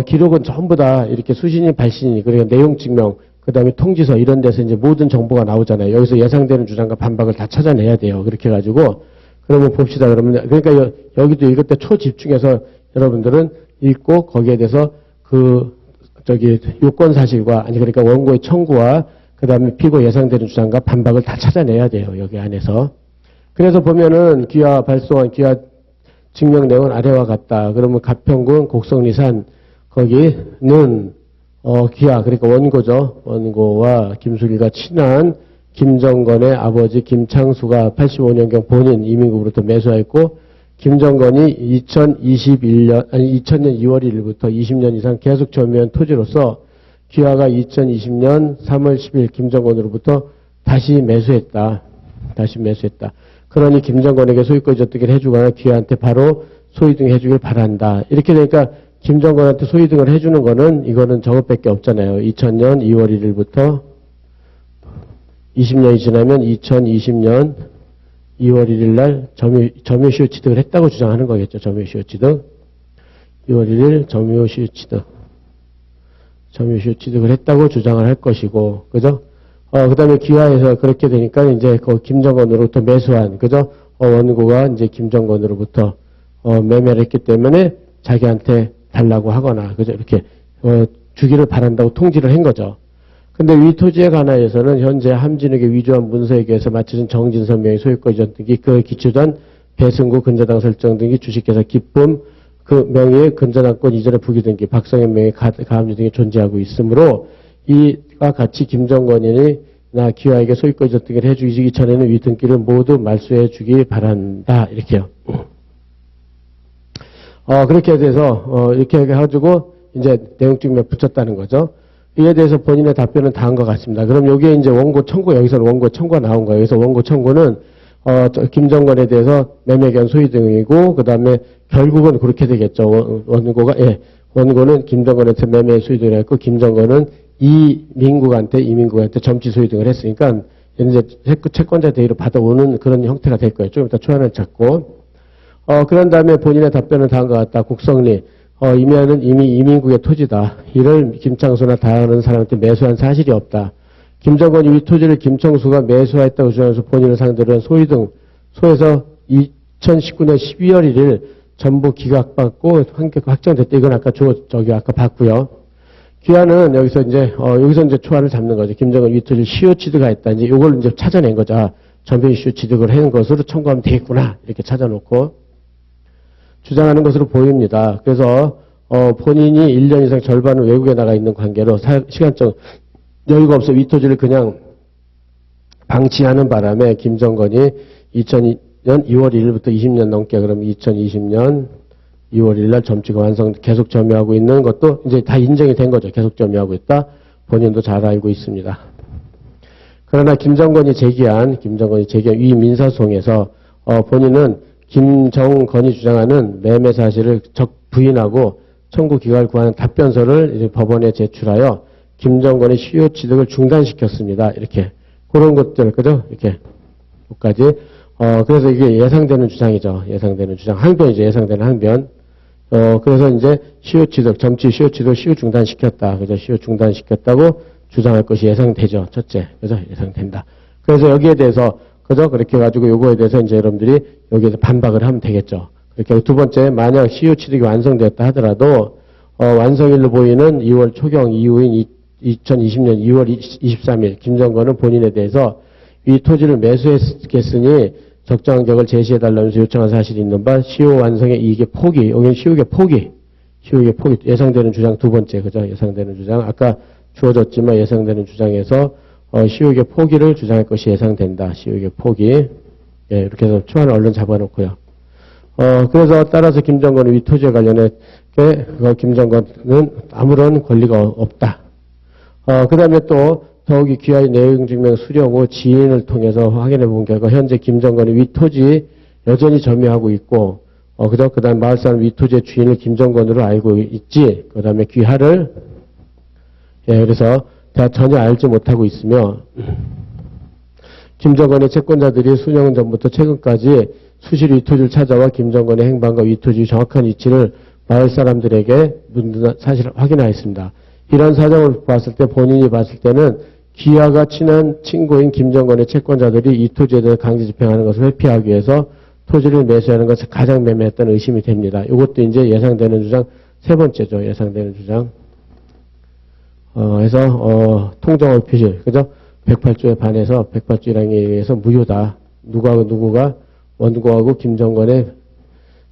기록은 전부 다 이렇게 수신인 발신인 그러니까 내용 증명 그 다음에 통지서 이런 데서 이제 모든 정보가 나오잖아요. 여기서 예상되는 주장과 반박을 다 찾아내야 돼요. 그렇게 해가지고 그러면 봅시다. 그러면 그러니까 여기도 읽을 때 초집중해서 여러분들은 읽고 거기에 대해서 요건 사실과 아니 그러니까 원고의 청구와 그 다음에 피고 예상되는 주장과 반박을 다 찾아내야 돼요. 여기 안에서. 그래서 보면은 기하 발송한 기하 증명 내용은 아래와 같다. 그러면 가평군 곡성리산 거기는 기하 그러니까 원고죠. 원고와 김수길과 친한 김정건의 아버지 김창수가 85년경 본인 이민국으로부터 매수하였고 김정건이 2000년 2월 1일부터 20년 이상 계속 점유한 토지로서 기하가 2020년 3월 10일 김정건으로부터 다시 매수했다. 그러니 김정건에게 소유권 저득을 해주거나 기하한테 바로 소유등 해주길 바란다. 이렇게 되니까 김정건한테 소유등을 해주는 거는 이거는 저것밖에 없잖아요. 2000년 2월 1일부터 20년이 지나면 2020년 2월 1일 날 점유시효 취득을 했다고 주장하는 거겠죠. 점유시효 취득. 2월 1일 점유시효 취득을 했다고 주장을 할 것이고, 그죠? 그 다음에 기하에서 그렇게 되니까 이제 김정건으로부터 매수한, 그죠? 원고가 이제 김정건으로부터 매매를 했기 때문에 자기한테 달라고 하거나, 그죠? 이렇게 주기를 바란다고 통지를 한 거죠. 근데 위 토지에 관하여서는 현재 함진에게 위조한 문서에 의해서 마쳐진 정진선 명의 소유권 이전 등기, 그에 기초한 배승구 근저당 설정 등기, 주식회사 기쁨, 그 명의의 근저당권 이전의 부기 등기, 박성현 명의 가압류 등이 존재하고 있으므로 이와 같이 김정건이 나 기화에게 소유권 이전 등기를 해주기 전에는 위 등기를 모두 말소해 주기 바란다. 이렇게요. 그렇게 돼서 이렇게 해가지고 이제 내용 증명 붙였다는 거죠. 이에 대해서 본인의 답변은 다 한 것 같습니다. 그럼 여기에 이제 원고 청구, 여기서는 원고 청구가 나온 거예요. 여기서 원고 청구는, 김정건에 대해서 매매견 소유 등이고, 그 다음에 결국은 그렇게 되겠죠. 원고는 김정건한테 매매 소유 등을 했고, 김정건은 이민국한테 점치 소유 등을 했으니까, 이제 채권자 대위로 받아오는 그런 형태가 될 거예요. 좀 이따 초안을 찾고. 그런 다음에 본인의 답변은 다 한 것 같다. 국성리. 이면은 이미 이민국의 토지다. 이를 김창수나 다른 사람한테 매수한 사실이 없다. 김정건이 이 토지를 김창수가 매수했다고 주장해서 본인을 상대로 한 소유 등 소에서 2019년 12월 1일 전부 기각받고 확정됐다. 이건 아까 아까 봤고요. 기한은 여기서 이제 초안을 잡는 거죠. 김정건 이 토지를 시효 취득을 했다. 이제 이걸 이제 찾아낸 거죠. 전면 시효 취득을 한 것으로 청구하면 되겠구나. 이렇게 찾아놓고. 주장하는 것으로 보입니다. 그래서 본인이 1년 이상 절반은 외국에 나가 있는 관계로 시간적 여유가 없어 이 토지를 그냥 방치하는 바람에 김정건이 2002년 2월 1일부터 20년 넘게 그럼 2020년 2월 1일 날 점치가 계속 점유하고 있는 것도 이제 다 인정이 된 거죠. 계속 점유하고 있다. 본인도 잘 알고 있습니다. 그러나 김정건이 제기한 이 민사소송에서 본인은 김정건이 주장하는 매매 사실을 부인하고 청구 기각을 구하는 답변서를 이제 법원에 제출하여 김정건의 시효 취득을 중단시켰습니다. 이렇게 그런 것들 그죠? 이렇게 여기까지. 그래서 이게 예상되는 주장이죠. 예상되는 주장 항변이죠. 예상되는 항변. 그래서 이제 시효 취득, 점치 시효 취득 시효 중단시켰다. 그죠? 시효 중단시켰다고 주장할 것이 예상되죠. 첫째. 그죠? 예상된다. 그래서 여기에 대해서 그죠? 그렇게 해가지고 요거에 대해서 이제 여러분들이 여기에서 반박을 하면 되겠죠. 그렇게 두 번째, 만약 시효 취득이 완성되었다 하더라도, 완성일로 보이는 2월 초경 이후인 2020년 2월 23일, 김정건은 본인에 대해서 이 토지를 매수했겠으니 적정한 격을 제시해달라면서 요청한 사실이 있는 바 시효 완성의 이익의 포기, 여기는 시효의 포기, 예상되는 주장 두 번째, 그죠? 예상되는 주장. 아까 주어졌지만 예상되는 주장에서 시효의 포기를 주장할 것이 예상된다. 시효의 포기. 예, 이렇게 해서 초안을 얼른 잡아놓고요. 그래서 따라서 김정건의 위 토지에 관련해 김정건은 아무런 권리가 없다. 그 다음에 또 더욱이 귀하의 내용 증명 수령 후 지인을 통해서 확인해 본 결과 현재 김정건의 위 토지 여전히 점유하고 있고, 그죠? 그 다음 마을사람 위 토지의 주인을 김정건으로 알고 있지. 그 다음에 귀하를, 예, 그래서 전혀 알지 못하고 있으며, 김정건의 채권자들이 수년 전부터 최근까지 수시로 위 토지를 찾아와 김정건의 행방과 위 토지의 정확한 위치를 마을 사람들에게 묻는 사실을 확인하였습니다. 이런 사정을 봤을 때 본인이 봤을 때는 귀하가 친한 친구인 김정건의 채권자들이 이 토지에 대해 강제 집행하는 것을 회피하기 위해서 토지를 매수하는 것을 가장 매매했다는 의심이 됩니다. 이것도 이제 예상되는 주장 세 번째죠. 예상되는 주장. 해서 통정의 표시, 그죠? 108조에 반해서 108조 1항에 의해서 무효다. 누구가 원고하고 김정건의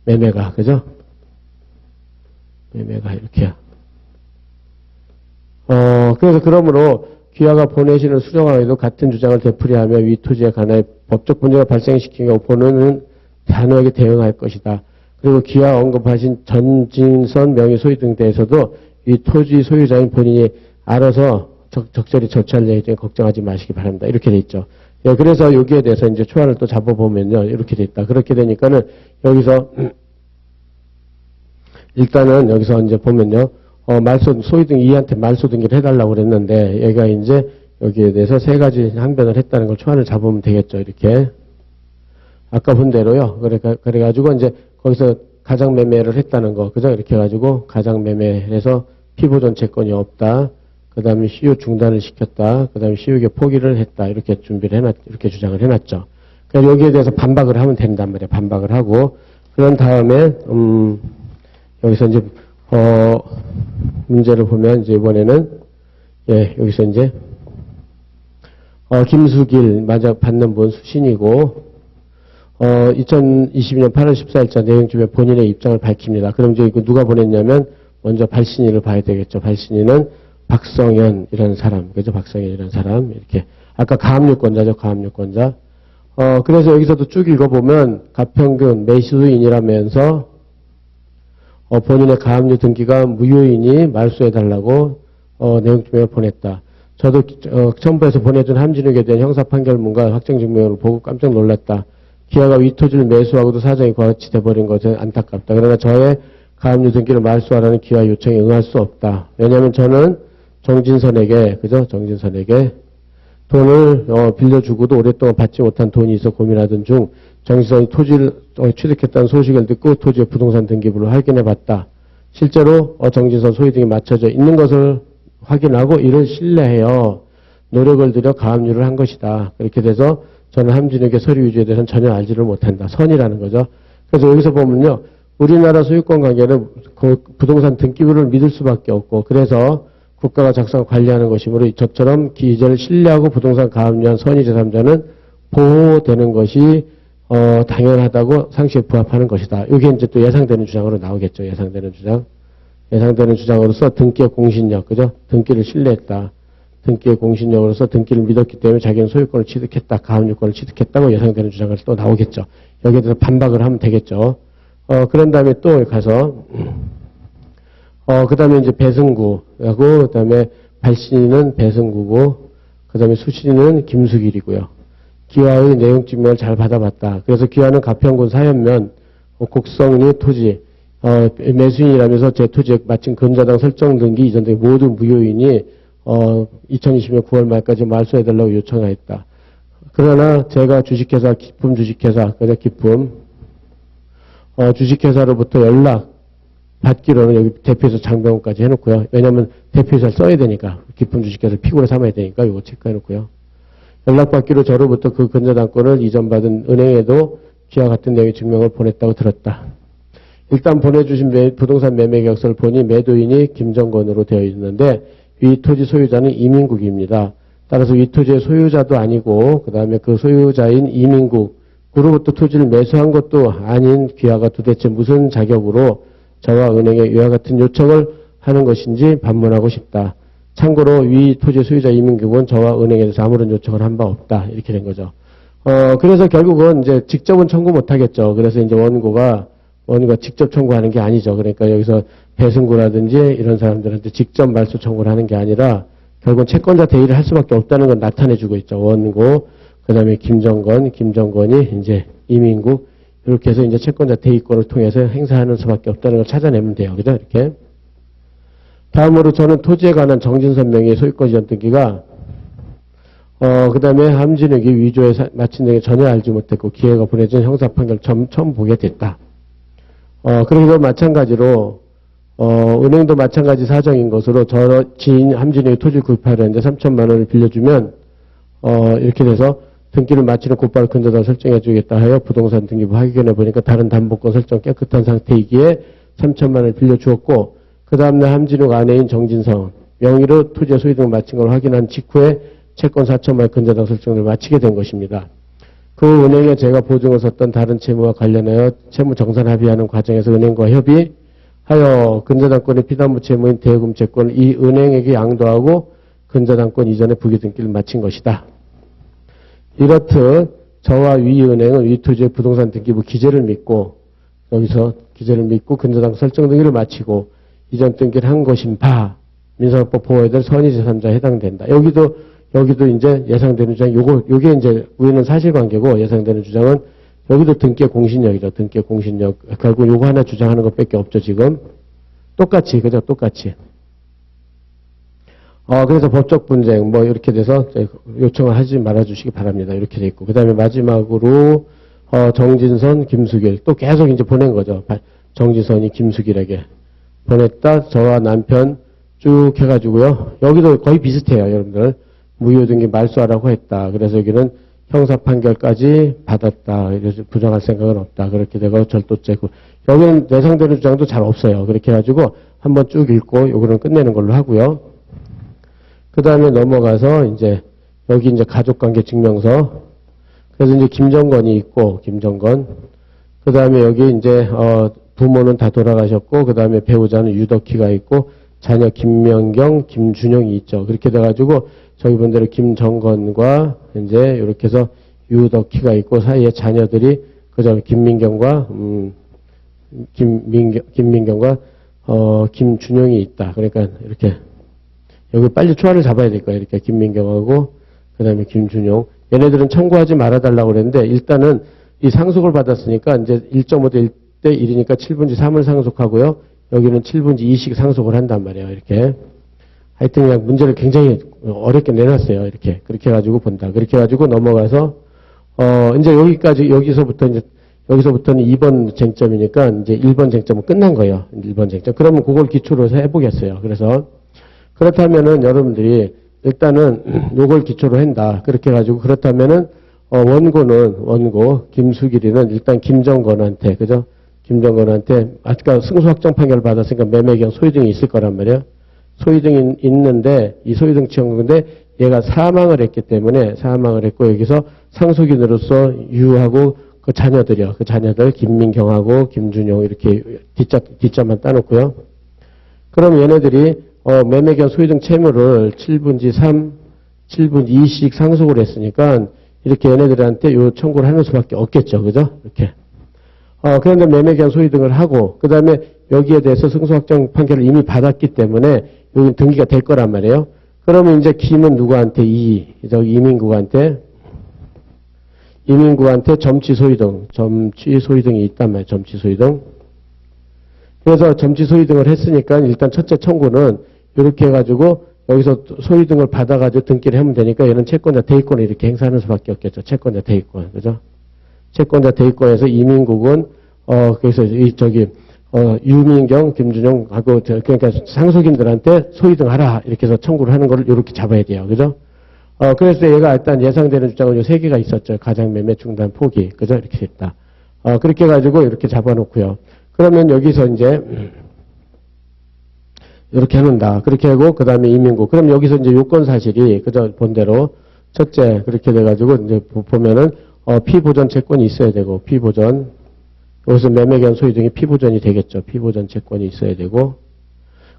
매매가, 그죠? 매매가 이렇게요. 그래서 그러므로 귀하가 본회신을 수정하여도 같은 주장을 되풀이하며 위 토지에 관하여 법적 문제가 발생시킨 경우 본원은 단호하게 대응할 것이다. 그리고 귀하 언급하신 전진선 명의 소유 등 대해서도 이 토지 소유자인 본인이 알아서 적절히 조치할 예정에 걱정하지 마시기 바랍니다. 이렇게 돼 있죠. 예, 그래서 여기에 대해서 이제 초안을 또 잡아보면요. 이렇게 돼 있다. 그렇게 되니까는 여기서 일단은 여기서 이제 보면요. 소유등 이한테 말소등기를 해달라고 그랬는데, 얘가 이제 여기에 대해서 세 가지 항변을 했다는 걸 초안을 잡으면 되겠죠, 이렇게. 아까 본 대로요. 그래가지고 이제 거기서 가장 매매를 했다는 거, 그죠? 이렇게 해가지고 가장 매매해서 피보존 채권이 없다. 그 다음에 시효 중단을 시켰다. 그 다음에 시효의 포기를 했다. 이렇게 이렇게 주장을 해놨죠. 그래서 여기에 대해서 반박을 하면 된단 말이에요. 반박을 하고. 그런 다음에, 여기서 이제 문제를 보면 이제 이번에는 예, 여기서 이제 김수길 맞아 받는 분 수신이고 2022년 8월 14일자 내용 중에 본인의 입장을 밝힙니다. 그럼 이제 이거 누가 보냈냐면 먼저 발신인을 봐야 되겠죠. 발신인은 박성현이라는 사람, 그죠? 박성현이라는 사람 이렇게 아까 가압류권자죠. 가압류권자. 그래서 여기서도 쭉 읽어보면 가평균 매수인이라면서 본인의 가압류 등기가 무효이니 말소해달라고 내용증명을 보냈다. 저도 첨부해서 보내준 함진욱에 대한 형사판결문과 확정증명을 보고 깜짝 놀랐다. 기아가 위토지를 매수하고도 사정이 과같이 돼버린 것은 안타깝다. 그러나 저의 가압류 등기를 말소하라는 기아 요청에 응할 수 없다. 왜냐하면 저는 정진선에게, 그죠? 정진선에게 돈을 빌려주고도 오랫동안 받지 못한 돈이 있어 고민하던 중 정진선이 토지를 취득했다는 소식을 듣고 토지의 부동산 등기부를 확인해봤다. 실제로 정진선 소유 등이 맞춰져 있는 것을 확인하고 이를 신뢰하여 노력을 들여 가압류를 한 것이다. 그렇게 돼서 저는 함진욱의 서류 유지에 대해서는 전혀 알지를 못한다. 선이라는 거죠. 그래서 여기서 보면요. 우리나라 소유권 관계는 그 부동산 등기부를 믿을 수밖에 없고 그래서 국가가 작성 관리하는 것이므로 저처럼 기재를 신뢰하고 부동산 가압류한 선의 제3자는 보호되는 것이 당연하다고 상식에 부합하는 것이다. 이게 이제 또 예상되는 주장으로 나오겠죠. 예상되는 주장. 예상되는 주장으로서 등기의 공신력, 그죠? 등기를 신뢰했다. 등기의 공신력으로서 등기를 믿었기 때문에 자기는 소유권을 취득했다. 가압류권을 취득했다고 예상되는 주장을 또 나오겠죠. 여기에 대해서 반박을 하면 되겠죠. 그런 다음에 또 가서, 그 다음에 이제 배승구하고, 그 다음에 발신인은 배승구고, 그 다음에 수신인은 김수길이고요. 기와의 내용 증명을 잘 받아봤다. 그래서 기와는 가평군 사연면, 곡성리 토지, 매수인이라면서 제 토지에 마침 근저당 설정 등기 이전 등기 모두 무효이니, 2020년 9월 말까지 말소해달라고 요청하였다. 그러나 제가 주식회사, 기쁨 주식회사, 그냥 기쁨, 주식회사로부터 연락 받기로는 여기 대표이사 장병원까지 해놓고요. 왜냐면 대표이사를 써야 되니까, 기쁨 주식회사를 피고로 삼아야 되니까 이거 체크해놓고요. 연락받기로 저로부터 그 근저당권을 이전받은 은행에도 기와 같은 내용의 증명을 보냈다고 들었다. 일단 보내주신 부동산 매매 계약서를 보니 매도인이 김정건으로 되어 있는데 이 토지 소유자는 이민국입니다. 따라서 이 토지의 소유자도 아니고 그 다음에 그 소유자인 이민국 그로부터 토지를 매수한 것도 아닌 귀하가 도대체 무슨 자격으로 저와 은행에 이와 같은 요청을 하는 것인지 반문하고 싶다. 참고로 위 토지 소유자 이민국은 저와 은행에 대해서 아무런 요청을 한 바 없다. 이렇게 된 거죠. 그래서 결국은 이제 직접은 청구 못 하겠죠. 그래서 이제 원고가 직접 청구하는 게 아니죠. 그러니까 여기서 배승구라든지 이런 사람들한테 직접 말소 청구를 하는 게 아니라 결국은 채권자 대의를 할 수밖에 없다는 건 나타내주고 있죠. 원고, 그 다음에 김정건이 이제 이민국, 이렇게 해서 이제 채권자 대의권을 통해서 행사하는 수밖에 없다는 걸 찾아내면 돼요. 그죠? 이렇게. 다음으로 저는 토지에 관한 정진선 명의 소유권 이전 등기가 그 다음에 함진욱이 위조에 마친 등에 전혀 알지 못했고 기회가 보내준 형사 판결 처음 보게 됐다. 그래서 마찬가지로 은행도 마찬가지 사정인 것으로 저 지인 함진욱이 토지 구입하려는데 3천만 원을 빌려주면 이렇게 돼서 등기를 마치는 곧바로 근저당 설정해 주겠다 하여 부동산 등기부 확인해 보니까 다른 담보권 설정 깨끗한 상태이기에 3천만 원을 빌려주었고 그 다음날 함진욱 아내인 정진성 명의로 토지의 소유 등을 마친 걸 확인한 직후에 채권 4천만 원 근저당 설정을 마치게 된 것입니다. 그 은행에 제가 보증을 섰던 다른 채무와 관련하여 채무 정산 합의하는 과정에서 은행과 협의하여 근저당권의 피담보 채무인 대금 채권을 이 은행에게 양도하고 근저당권 이전에 부기등기를 마친 것이다. 이렇듯 저와 위 은행은 위 토지의 부동산 등기부 기재를 믿고 여기서 기재를 믿고 근저당 설정 등기를 마치고 이전 등기를 한 것인 바 민사법 보호에 대한 선의 제3자에 해당된다. 여기도 이제 예상되는 주장, 요게 이제 우리는 사실관계고 예상되는 주장은 여기도 등기의 공신력이죠. 등기의 공신력. 결국 요거 하나 주장하는 것밖에 없죠, 지금. 똑같이, 그죠? 똑같이. 그래서 법적 분쟁, 뭐, 이렇게 돼서 요청을 하지 말아주시기 바랍니다. 이렇게 돼 있고. 그 다음에 마지막으로, 정진선, 김수길. 또 계속 이제 보낸 거죠. 정진선이 김수길에게. 보냈다. 저와 남편 쭉 해가지고요. 여기도 거의 비슷해요, 여러분들. 무효등기 말소하라고 했다. 그래서 여기는 형사 판결까지 받았다. 그래서 부정할 생각은 없다. 그렇게 되고 절도죄고. 여기는 예상되는 주장도 잘 없어요. 그렇게 해가지고 한번 쭉 읽고 요거는 끝내는 걸로 하고요. 그 다음에 넘어가서 이제 여기 이제 가족관계 증명서. 그래서 이제 김정건이 있고 김정건. 그 다음에 여기 이제 부모는 다 돌아가셨고 그 다음에 배우자는 유덕희가 있고 자녀 김명경, 김준영이 있죠. 그렇게 돼가지고 저기 본 대로 김정건과 이제 이렇게 해서 유덕희가 있고 사이에 자녀들이 그저 김민경과 김민경과 김준영이 있다. 그러니까 이렇게 여기 빨리 초안을 잡아야 될 거예요. 이렇게 김민경하고 그다음에 김준영. 얘네들은 청구하지 말아달라고 그랬는데 일단은 이 상속을 받았으니까 이제 1.5대 1대 1이니까 7분지 3을 상속하고요. 여기는 7분지 2씩 상속을 한단 말이에요. 이렇게. 하여튼 그냥 문제를 굉장히 어렵게 내놨어요. 이렇게. 그렇게 해가지고 본다. 그렇게 해가지고 넘어가서, 이제 여기서부터는 2번 쟁점이니까 이제 1번 쟁점은 끝난 거예요. 1번 쟁점. 그러면 그걸 기초로 해서 해보겠어요. 그래서 그렇다면은 여러분들이 일단은 요걸 기초로 한다. 그렇게 해가지고 그렇다면은, 원고, 김수길이는 일단 김정건한테, 그죠? 김정건한테, 아까 승소 확정 판결을 받았으니까 매매경 소유등이 있을 거란 말이에요. 소유등이 있는데, 이 소유등 취득인데, 얘가 사망을 했기 때문에, 사망을 했고, 여기서 상속인으로서 유하고, 그 자녀들이요. 그 자녀들, 김민경하고, 김준용, 이렇게 뒷자만 따놓고요. 그럼 얘네들이, 매매경 소유등 채무를 7분지 3, 7분지 2씩 상속을 했으니까, 이렇게 얘네들한테 요 청구를 하는 수밖에 없겠죠. 그죠? 이렇게. 그런데 매매경 소유등을 하고, 그 다음에 여기에 대해서 승소확정 판결을 이미 받았기 때문에 여기 등기가 될 거란 말이에요. 그러면 이제 김은 누구한테? 이민국한테 점치 소유등이 있단 말이에요. 점치 소유등. 그래서 점치 소유등을 했으니까 일단 첫째 청구는 이렇게 해가지고 여기서 소유등을 받아가지고 등기를 하면 되니까 얘는 채권자 대의권을 이렇게 행사하는 수밖에 없겠죠. 채권자 대의권. 그죠? 채권자 대의권에서 이민국은, 그래서 유민경, 김준영하고, 그러니까 상속인들한테 소유등 하라. 이렇게 해서 청구를 하는 거를 이렇게 잡아야 돼요. 그죠? 그래서 얘가 일단 예상되는 주장은 요 세 개가 있었죠. 가장매매 중단 포기. 그죠? 이렇게 했다. 그렇게 해가지고 이렇게 잡아놓고요. 그러면 여기서 이제, 이렇게 해놓는다. 그렇게 하고, 그 다음에 이민국. 그럼 여기서 이제 요건 사실이, 그죠? 본대로. 첫째, 그렇게 돼가지고, 이제 보면은, 피보전 채권이 있어야 되고, 피보전. 여기서 매매견 소유등이 피보전이 되겠죠. 피보전 채권이 있어야 되고,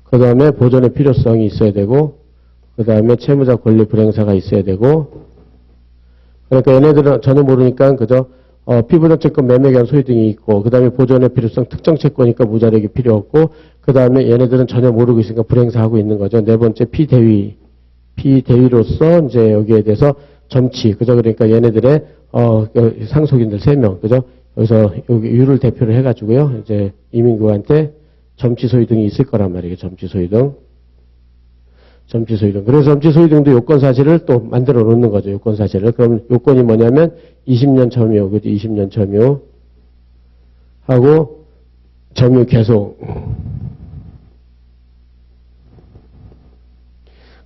그 다음에 보전의 필요성이 있어야 되고, 그 다음에 채무자 권리 불행사가 있어야 되고, 그러니까 얘네들은 전혀 모르니까 그저 피보전 채권 매매견 소유등이 있고, 그 다음에 보전의 필요성 특정 채권이니까 무자력이 필요 없고, 그 다음에 얘네들은 전혀 모르고 있으니까 불행사하고 있는 거죠. 네 번째 피대위. 피대위로서 이제 여기에 대해서 점치. 그죠? 그러니까 얘네들의 상속인들 3명. 그죠? 여기서 여기 유를 대표를 해가지고요. 이제 이민국한테 점치 소유등이 있을 거란 말이에요. 점치 소유등. 점치 소유등. 그래서 점치 소유등도 요건 사실을 또 만들어 놓는 거죠. 요건 사실을. 그럼 요건이 뭐냐면 20년 점유. 그죠? 20년 점유. 하고 점유 계속.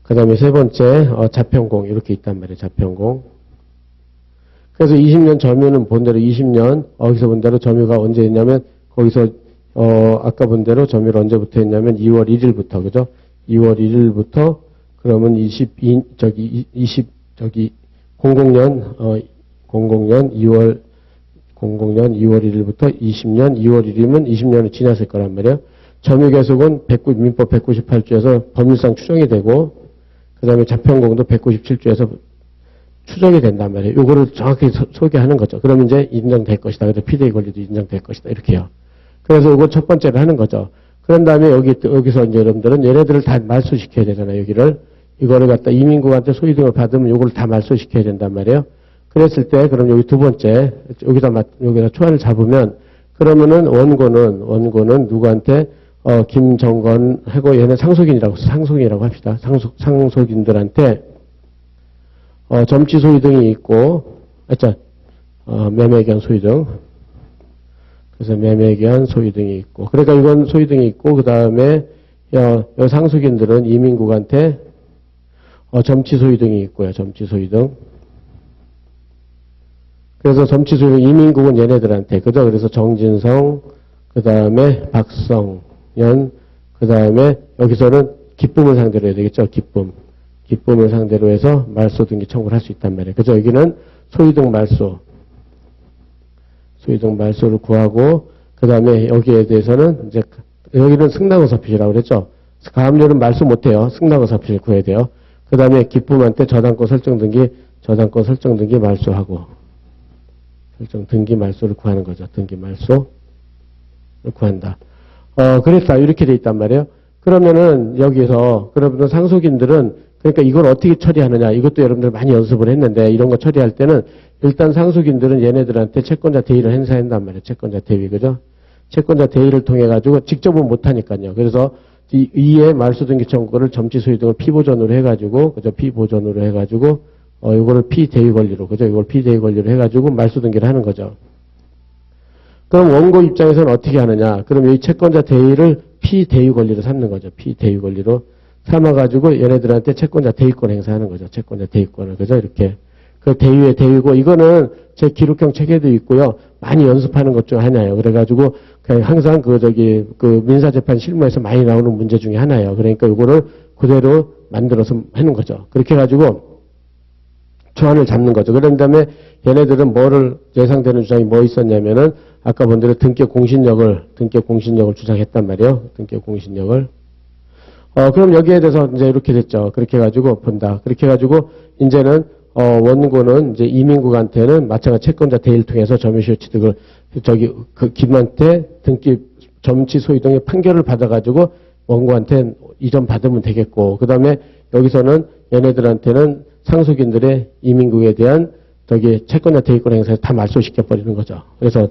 그 다음에 세 번째, 자평공. 이렇게 있단 말이에요. 자평공. 그래서 20년 점유는 본 대로 20년, 여기서 본 대로 점유가 언제 했냐면, 거기서, 아까 본 대로 점유를 언제부터 했냐면 2월 1일부터, 그죠? 2월 1일부터, 그러면 00년, 2월 1일부터 20년, 2월 1일이면 20년을 지났을 거란 말이에요. 점유 계속은 민법 198조에서 법률상 추정이 되고, 그 다음에 자평공도 197조에서 추정이 된단 말이에요. 요거를 정확히 소개하는 거죠. 그러면 이제 인정될 것이다. 그래서 피대의 권리도 인정될 것이다. 이렇게요. 그래서 요거 첫 번째를 하는 거죠. 그런 다음에 여기서 이제 여러분들은 얘네들을 다 말소시켜야 되잖아요. 이거를 갖다 이민국한테 소유등을 받으면 요거를 다 말소시켜야 된단 말이에요. 그랬을 때, 그럼 여기 두 번째, 여기다 초안을 잡으면, 그러면은 원고는 누구한테 김정건하고 얘는 상속인이라고 합시다. 상속인들한테 점치 소유등이 있고, 매매견 소유등. 그래서 매매견 소유등이 있고, 그러니까 이건 소유등이 있고, 그 다음에 상속인들은 이민국한테 점치 소유등이 있고요. 점치 소유등. 그래서 점치 소유등 이민국은 얘네들한테, 그죠? 그래서 정진성, 그 다음에 박성연, 그 다음에 여기서는 기쁨을 상대로 해야 되겠죠. 기쁨을 상대로 해서 말소 등기 청구를 할 수 있단 말이에요. 그죠? 여기는 소유등 말소를 구하고, 그 다음에 여기에 대해서는 이제, 여기는 승낙의사표시라고 그랬죠? 가압류는 말소 못해요. 승낙의사표시를 구해야 돼요. 그 다음에 기쁨한테 저당권 설정 등기 말소하고, 등기 말소를 구하는 거죠. 등기 말소를 구한다. 그랬다. 이렇게 돼 있단 말이에요. 그러면은 여기서, 그러면 상속인들은, 그러니까 이걸 어떻게 처리하느냐. 이것도 여러분들 많이 연습을 했는데, 이런 거 처리할 때는, 일단 상속인들은 얘네들한테 채권자 대위를 행사한단 말이에요. 채권자 대위, 그죠? 채권자 대위를 통해가지고, 직접은 못하니까요. 그래서, 이에 말소등기 청구를 점치 소유등을 피보전으로 해가지고, 그죠? 피보전으로 해가지고, 이거를 피대위 권리로, 그죠? 이걸 피대위 권리로 해가지고 말소등기를 하는 거죠. 그럼 원고 입장에서는 어떻게 하느냐? 그럼 이 채권자 대위를 피대위 권리로 삼는 거죠. 피대위 권리로 삼아가지고 얘네들한테 채권자 대위권 행사하는 거죠. 채권자 대위권을. 그죠? 이렇게. 그 대위의 대위고, 이거는 제 기록형 책에도 있고요. 많이 연습하는 것 중 하나예요. 그래가지고, 항상 민사재판 실무에서 많이 나오는 문제 중에 하나예요. 그러니까 이거를 그대로 만들어서 하는 거죠. 그렇게 해가지고, 초안을 잡는 거죠. 그런 다음에 얘네들은 예상되는 주장이 뭐 있었냐면은, 아까 본 대로 등격 공신력을 주장했단 말이에요. 등격 공신력을. 그럼 여기에 대해서 이제 이렇게 됐죠. 그렇게 해가지고 본다. 그렇게 해가지고, 이제는, 원고는 이제 이민국한테는 마찬가지 채권자 대위를 통해서 점유시효 취득을, 김한테 점치 소유 등의 판결을 받아가지고 원고한테 이전 받으면 되겠고, 그 다음에 여기서는 얘네들한테는 상속인들의 이민국에 대한 채권자 대위권 행사에서 다 말소시켜버리는 거죠. 그래서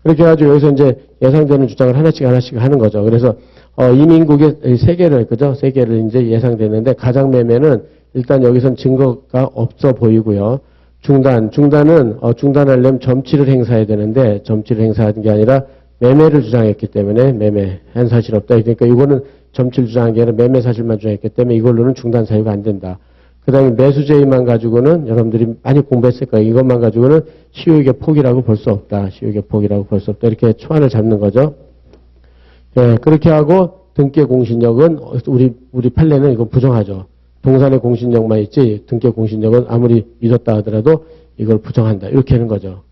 그렇게 해가지고 여기서 이제 예상되는 주장을 하나씩 하는 거죠. 그래서 이민국의 세 개를 이제 예상되는데, 가장매매는 일단 여기선 증거가 없어 보이고요. 중단하려면 점치를 행사해야 되는데, 점치를 행사하는 게 아니라 매매를 주장했기 때문에 매매한 사실 없다. 그러니까 이거는 점치를 주장한 게 아니라 매매 사실만 주장했기 때문에 이걸로는 중단 사유가 안 된다. 그 다음에 매수제의만 가지고는 여러분들이 많이 공부했을 거예요. 이것만 가지고는 시효익의 폭이라고 볼 수 없다. 시효익의 폭이라고 볼 수 없다. 이렇게 초안을 잡는 거죠. 예, 그렇게 하고 등기의 공신력은 우리 판례는 이거 부정하죠. 동산의 공신력만 있지 등기 공신력은 아무리 믿었다 하더라도 이걸 부정한다. 이렇게 하는 거죠.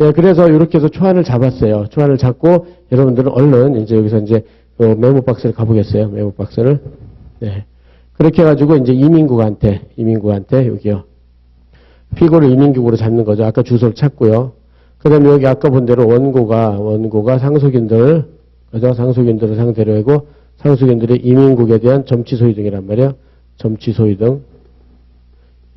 예, 그래서 이렇게 해서 초안을 잡았어요. 초안을 잡고 여러분들은 얼른 이제 여기서 이제 메모 박스를 가보겠어요. 메모 박스를. 네. 그렇게 해가지고 이제 이민국한테 여기요. 피고를 이민국으로 잡는 거죠. 아까 주소를 찾고요. 그 다음에 여기 아까 본 대로 원고가 상속인들, 그죠? 상속인들을 상대로 하고 상속인들의 이민국에 대한 점치소유등이란 말이에요. 점치소유등.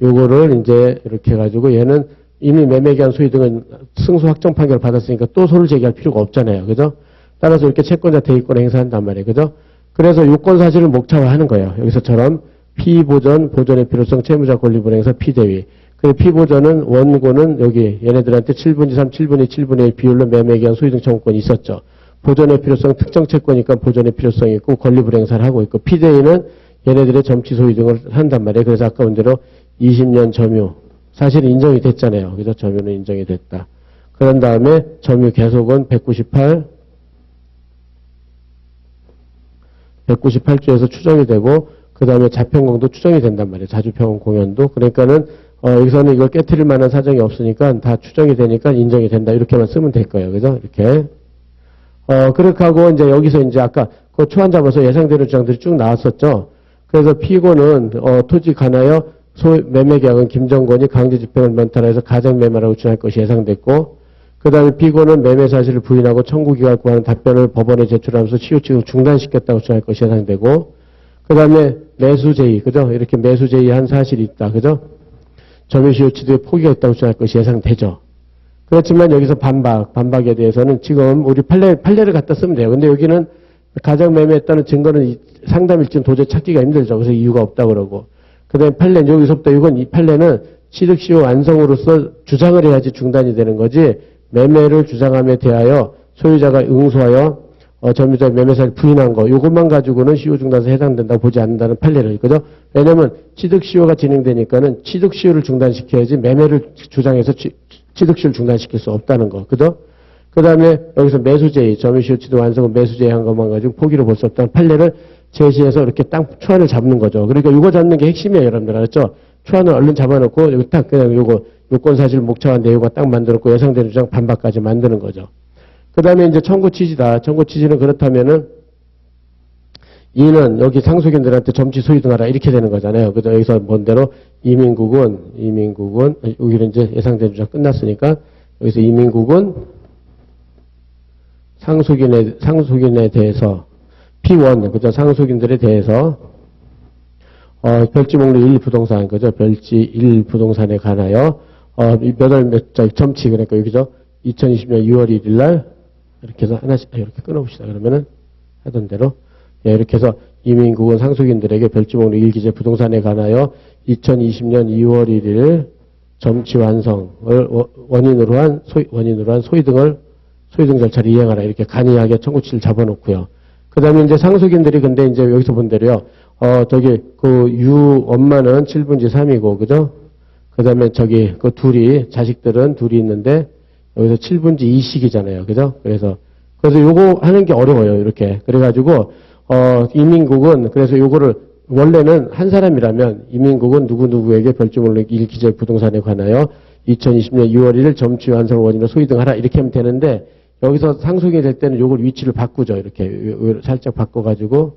요거를 이제 이렇게 해가지고 얘는 이미 매매기한 소유등은 승소 확정 판결을 받았으니까 또 소를 제기할 필요가 없잖아요. 그죠? 따라서 이렇게 채권자 대위권을 행사한단 말이에요. 그죠? 그래서 요건 사실을 목차화하는 거예요. 여기서처럼 피보전, 보전의 필요성, 채무자 권리분 행사, 피대위. 그 피보전은 원고는 여기 얘네들한테 7분의 3, 7분의 7분의 1 비율로 매매기한 소유등 청구권이 있었죠. 보전의 필요성 특정 채권이니까 보전의 필요성이 있고 권리분 행사를 하고 있고 피대위는 얘네들의 점치 소유등을 한단 말이에요. 그래서 아까 본 대로 20년 점유. 사실 인정이 됐잖아요. 그래서 점유는 인정이 됐다. 그런 다음에 점유 계속은 198조에서 추정이 되고 그 다음에 자평공도 추정이 된단 말이에요. 자주평공 공연도. 그러니까는 여기서는 이걸 깨트릴 만한 사정이 없으니까 다 추정이 되니까 인정이 된다. 이렇게만 쓰면 될 거예요. 그죠? 이렇게. 그렇게 하고 이제 여기서 이제 아까 그 초안 잡아서 예상되는 주장들이 쭉 나왔었죠. 그래서 피고는 토지 관하여 매매계약은 김정권이 강제집행을 면탈해서 가정매매라고 주장할 것이 예상됐고 그 다음에 피고는 매매 사실을 부인하고 청구기각 구하는 답변을 법원에 제출하면서 시효치를 중단시켰다고 주장할 것이 예상되고 그 다음에 매수제의, 그죠? 이렇게 매수제의한 사실이 있다, 그죠? 점유시효치도에 포기가 있다고 주장할 것이 예상되죠. 그렇지만 여기서 반박에 대해서는 지금 우리 판례를 갖다 쓰면 돼요. 근데 여기는 가정매매했다는 증거는 상담일지는 도저히 찾기가 힘들죠. 그래서 이유가 없다 그러고. 그 다음에 판례는 여기서부터 이건 이 판례는 취득시효 완성으로서 주장을 해야지 중단이 되는 거지 매매를 주장함에 대하여 소유자가 응소하여 점유자의 매매사를 부인한 거 이것만 가지고는 시효중단에 해당된다고 보지 않는다는 판례를 그죠? 왜냐하면 취득시효가 진행되니까는 취득시효를 중단시켜야지 매매를 주장해서 취득시효를 중단시킬 수 없다는 거 그죠? 그 다음에 여기서 매수제의 점유시효치도 완성은 매수제의한 것만 가지고 포기로 볼 수 없다는 판례를 제시해서 이렇게 딱 초안을 잡는 거죠. 그러니까 이거 잡는 게 핵심이에요, 여러분들 알았죠? 초안을 얼른 잡아놓고 여기 딱 그냥 요거 요건 사실 목차와 내용과 딱 만들었고 예상되는 주장 반박까지 만드는 거죠. 그 다음에 이제 청구 취지다. 청구 취지는 그렇다면은 이는 여기 상속인들한테 점치 소유등하라 이렇게 되는 거잖아요. 그죠? 여기서 본 대로 이민국은 여기는 이제 예상되는 주장 끝났으니까 여기서 이민국은 상속인에 대해서 P1 그죠? 상속인들에 대해서 별지 목록 1 부동산 그죠? 별지 1 부동산에 관하여 점치 그러니까 여기죠? 2020년 2월 1일 날 이렇게 해서 하나씩 이렇게 끊어봅시다. 그러면은 하던 대로 예, 이렇게 해서 이민국은 상속인들에게 별지 목록 1기재 부동산에 관하여 2020년 2월 1일 점치 완성을 원인으로 한 소유등 절차를 이행하라 이렇게 간이하게 청구치를 잡아놓고요. 그 다음에 이제 상속인들이 근데 이제 여기서 본 대로요. 유 엄마는 7분지 3이고, 그죠? 그 다음에 자식들은 둘이 있는데, 여기서 7분지 2씩이잖아요. 그죠? 그래서 요거 하는 게 어려워요. 이렇게. 그래가지고, 이민국은, 그래서 요거를, 원래는 한 사람이라면, 이민국은 누구누구에게 별지목록 1기재 부동산에 관하여 2020년 2월 1일 점치 완성 원인으로 소유등하라. 이렇게 하면 되는데, 여기서 상속이 될 때는 요걸 위치를 바꾸죠. 이렇게 살짝 바꿔가지고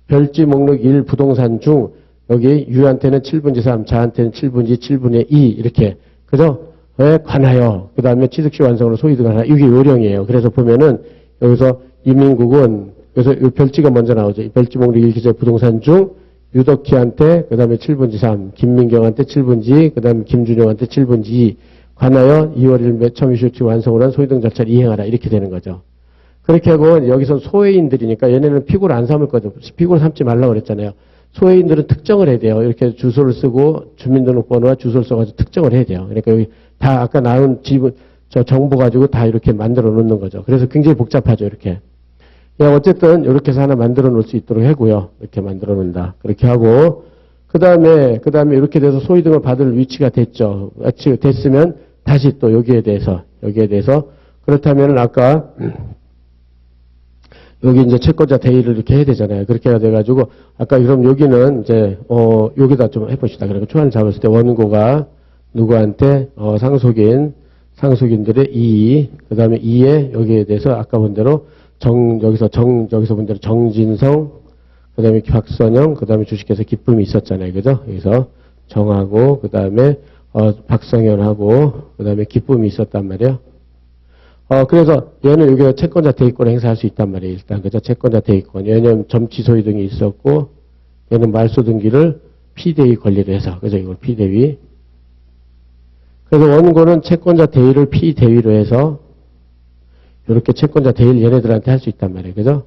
별지 목록 1 부동산 중 여기 유한테는 7분지 3, 자한테는 7분의 2 이렇게 그죠? 왜 관하여 그 다음에 취득시 완성으로 소유등을 하나 이게 요령이에요. 그래서 보면은 여기서 이민국은 그래서 이 별지가 먼저 나오죠. 이 별지 목록 1기재 부동산 중 유덕희한테 그 다음에 7분지 3, 김민경한테 7분지 2, 그 다음에 김준영한테 7분지 2 관하여 2월 1일 점유시효치 완성을 한 소유등 절차를 이행하라 이렇게 되는 거죠. 그렇게 하고 여기선 소외인들이니까 얘네는 피고를 안 삼을 거죠. 피고를 삼지 말라고 그랬잖아요. 소외인들은 특정을 해야 돼요. 이렇게 주소를 쓰고 주민등록번호와 주소를 써가지고 특정을 해야 돼요. 그러니까 여기 다 아까 나온 정보 가지고 다 이렇게 만들어 놓는 거죠. 그래서 굉장히 복잡하죠. 이렇게. 어쨌든 이렇게 해서 하나 만들어 놓을 수 있도록 하고요. 이렇게 만들어 놓는다. 그렇게 하고 그 다음에 이렇게 돼서 소유등을 받을 위치가 됐죠. 됐으면 다시 또 여기에 대해서 그렇다면은 아까 여기 이제 채권자 대의를 이렇게 해야 되잖아요. 그렇게 해야 돼가지고, 아까 그럼 여기는 이제, 여기다 좀 해봅시다. 그러니까 초안을 잡았을 때 원고가 누구한테, 상속인들의 이의, 그 다음에 이의 여기에 대해서 아까 본 대로 여기서 본 대로 정진성, 그 다음에 박선영, 그 다음에 주식회사 기쁨이 있었잖아요. 그죠? 여기서 정하고, 그 다음에, 박성현하고, 그 다음에 기쁨이 있었단 말이에요. 그래서 얘는 여기가 채권자 대의권을 행사할 수 있단 말이에요. 일단, 그죠? 채권자 대의권. 왜냐면 점치 소유 등이 있었고, 얘는 말소 등기를 피대위 권리로 해서, 그죠? 이걸 피대위. 그래서 원고는 채권자 대의를 피대위로 해서, 이렇게 채권자 대의를 얘네들한테 할 수 있단 말이에요. 그죠?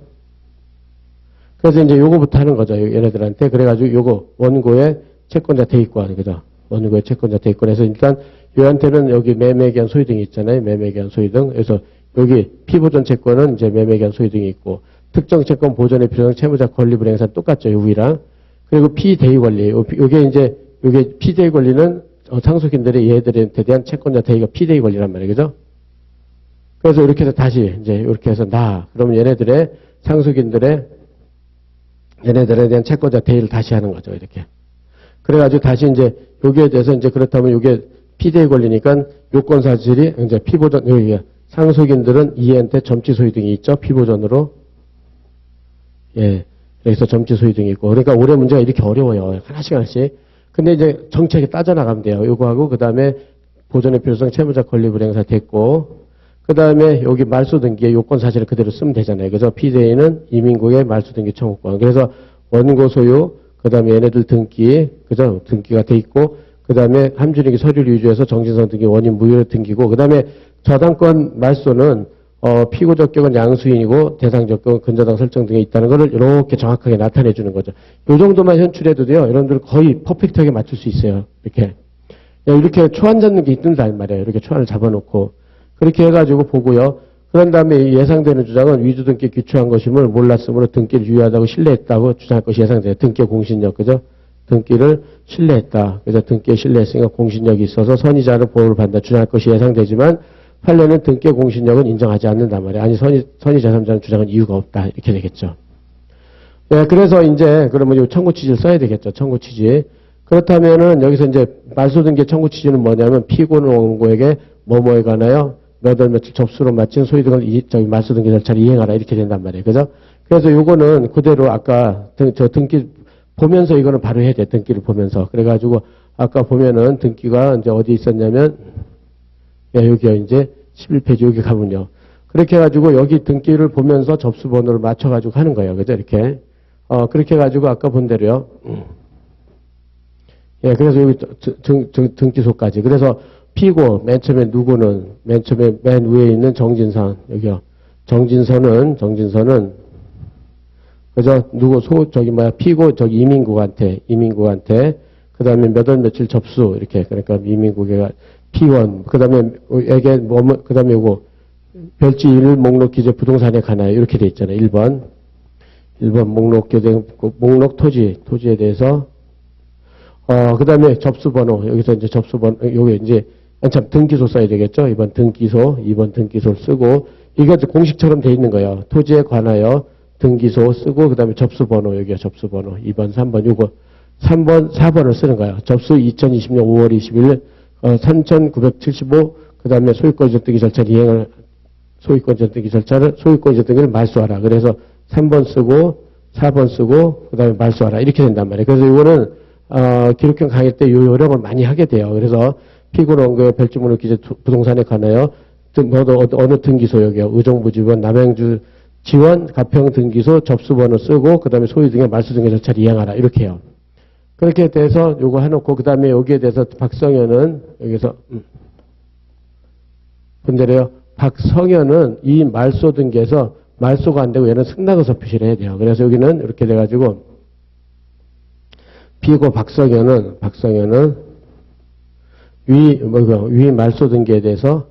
그래서 이제 요거부터 하는 거죠. 얘네들한테. 그래가지고 요거, 원고의 채권자 대의권, 그죠? 원고의 채권자 대의권에서 일단, 요한테는 여기 매매기한 소유등이 있잖아요. 매매기한 소유등. 그래서 여기 피보존 채권은 이제 매매기한 소유등이 있고, 특정 채권 보존에 필요한 채무자 권리 불행사 똑같죠. 여기랑. 그리고 피대위 권리. 요게 이제, 요게 피대위 권리는 상속인들의 얘들한테 대한 채권자 대위가 피대위 권리란 말이에요. 그죠? 그래서 이렇게 해서 다시 이제 이렇게 해서 그러면 얘네들의 얘네들에 대한 채권자 대위를 다시 하는 거죠. 이렇게. 그래가지고 다시 이제 여기에 대해서 이제 그렇다면 이게 피대위 권리니까 요건 사실이 이제 피보존, 여기 상속인들은 이해한테 점치 소유 등이 있죠. 피보존으로. 예. 여기서 점치 소유 등이 있고. 그러니까 올해 문제가 이렇게 어려워요. 하나씩. 근데 이제 정책에 따져나가면 돼요. 요거하고 그 다음에 보존의 필요성 채무자 권리 불행사 됐고, 그 다음에 여기 말소 등기의 요건 사실을 그대로 쓰면 되잖아요. 그래서 피대위는 이민국의 말소 등기 청구권. 그래서 원고 소유, 그 다음에 얘네들 등기, 그죠? 등기가 돼 있고, 그 다음에 함준익이 서류를 위조해서 정진성 등기 원인 무효로 등기고, 그 다음에 저당권 말소는, 피고 적격은 양수인이고, 대상 적격은 근저당 설정 등에 있다는 것을 이렇게 정확하게 나타내 주는 거죠. 요 정도만 현출해도 돼요. 여러분들 거의 퍼펙트하게 맞출 수 있어요. 이렇게 초안 잡는 게 있는다, 이 말이에요. 이렇게 초안을 잡아놓고. 그렇게 해가지고 보고요. 그런 다음에 예상되는 주장은 위조 등기 귀초한 것임을 몰랐으므로 등기를 유효하다고 신뢰했다고 주장할 것이 예상돼요. 등기의 공신력, 그죠? 등기를 신뢰했다. 그래서 등기에 신뢰했으니까 공신력이 있어서 선의자는 보호를 받는다. 주장할 것이 예상되지만 판례는 등기의 공신력은 인정하지 않는단 말이에요. 아니 선의 제3자는 주장은 이유가 없다. 이렇게 되겠죠. 네, 그래서 이제 그러면 청구 취지를 써야 되겠죠. 청구 취지. 그렇다면은 여기서 이제 말소 등기 청구 취지는 뭐냐면 피고는 원고에게 뭐뭐에 관하여 몇 월 며칠 접수로 마친 소유 등을 말소 등기 절차를 이행하라 이렇게 된단 말이에요. 그죠? 그래서 요거는 그대로 아까 등기 보면서 이거는 바로 해야 돼. 등기를 보면서. 그래가지고 아까 보면은 등기가 이제 어디 있었냐면 여기요. 이제 11페이지 여기 가면요. 그렇게 해가지고 여기 등기를 보면서 접수 번호를 맞춰가지고 하는 거예요. 그죠? 이렇게. 그렇게 해가지고 아까 본 대로요. 예, 그래서 여기 등기소까지. 그래서 피고, 맨 처음에 누구는, 맨 처음에 맨 위에 있는 정진선, 여기요. 정진선은, 그죠? 피고, 이민국한테, 그 다음에 몇 월 며칠 접수, 이렇게. 그러니까 이민국에 P1, 그 다음에, 그 다음에 요거, 별지 1 목록 기재 부동산에 관하여, 이렇게 돼 있잖아요. 1번 목록 토지에 대해서, 그 다음에 접수번호, 여기서 이제 접수번호, 요게 이제, 참, 등기소 써야 되겠죠? 2번 등기소를 쓰고, 이게 공식처럼 돼 있는 거예요. 토지에 관하여 등기소 쓰고, 그 다음에 접수번호, 여기요, 접수번호. 2번, 3번, 요거. 3번, 4번을 쓰는 거예요. 접수 2020년 5월 20일, 3,975, 그 다음에 소유권 이전 등기 절차를 이행을, 소유권 이전 등기를 말소하라. 그래서 3번 쓰고, 4번 쓰고, 그 다음에 말소하라. 이렇게 된단 말이에요. 그래서 이거는, 기록형 강의 때 요 요령을 많이 하게 돼요. 그래서 피고는 원고의 별지문을 기재 부동산에 관하여 어느 등기소 여기요. 의정부지원, 남양주 지원, 가평 등기소 접수번호 쓰고 그 다음에 소유 등의 말소 등의 절차를 이행하라. 이렇게 해요. 그렇게 돼서 요거 해놓고 그 다음에 여기에 대해서 박성현은 여기서 본대로요. 박성현은 이 말소 등기에서 말소가 안 되고 얘는 승낙의사 표시를 해야 돼요. 그래서 여기는 이렇게 돼가지고 피고 박성현은 위 말소 등기에 대해서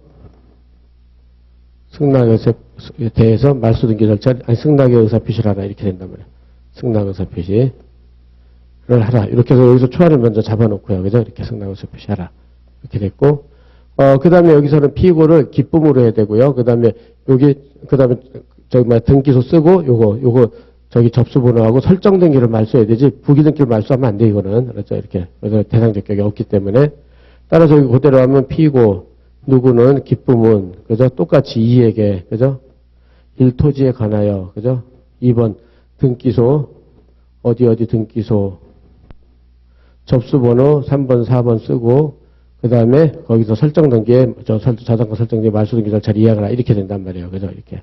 승낙에 대해서 말소 등기 절차, 승낙의 의사 표시를 하라. 이렇게 된단 말이에요. 승낙 의사 표시를 하라. 이렇게 해서 여기서 초안을 먼저 잡아놓고요. 그죠? 이렇게 승낙 의사 표시하라. 이렇게 됐고, 그 다음에 여기서는 피고를 기쁨으로 해야 되고요. 그 다음에 등기소 쓰고, 요거, 접수번호하고 설정 등기를 말소해야 되지, 부기 등기를 말소하면 안 돼, 이거는. 그렇죠. 이렇게. 그래서 대상 적격이 없기 때문에. 따라서 여기 그대로 하면 피고, 누구는 기쁨은, 그죠? 똑같이 이에게, 그죠? 1토지에 관하여, 그죠? 2번, 등기소, 어디 등기소, 접수번호 3번, 4번 쓰고, 그 다음에 거기서 설정 등기에, 자산가 설정 등기 말소 등기 절차를 이해하거나 이렇게 된단 말이에요. 그죠? 이렇게.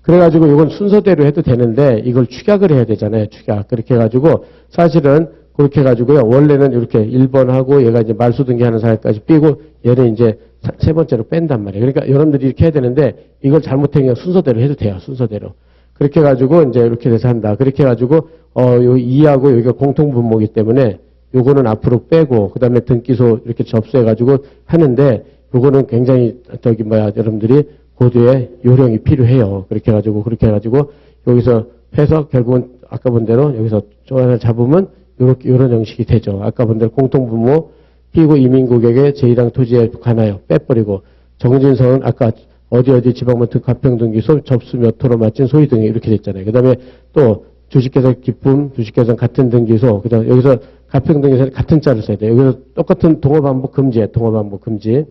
그래가지고 이건 순서대로 해도 되는데 이걸 축약을 해야 되잖아요. 축약. 그렇게 해가지고 사실은 그렇게 해가지고요. 원래는 이렇게 1번 하고 얘가 이제 말소 등기하는 사람까지 빼고 얘는 이제 세 번째로 뺀단 말이에요. 그러니까 여러분들이 이렇게 해야 되는데 이걸 잘못하면 순서대로 해도 돼요. 순서대로. 그렇게 해가지고 이제 이렇게 돼서 한다. 그렇게 해가지고 요 2하고 여기가 공통분모이기 때문에 요거는 앞으로 빼고 그다음에 등기소 이렇게 접수해가지고 하는데 요거는 굉장히 여러분들이 고도의 요령이 필요해요. 그렇게 해가지고 여기서 해서 결국은 아까 본 대로 여기서 하나 잡으면 요런 형식이 되죠. 아까 본 대로 공통분모 피고 이민고객의 제1항 토지에 관하여 빼버리고 정진성은 아까 어디 지방번트 가평등기소 접수 몇 호로 마친 소유 등이 이렇게 됐잖아요. 그 다음에 또 주식계산 기쁨, 주식계산 같은 등기소, 그 다음에 여기서 가평등기소 같은 자를 써야 돼요. 여기서 똑같은 동호반복 금지에 동호반복 금지.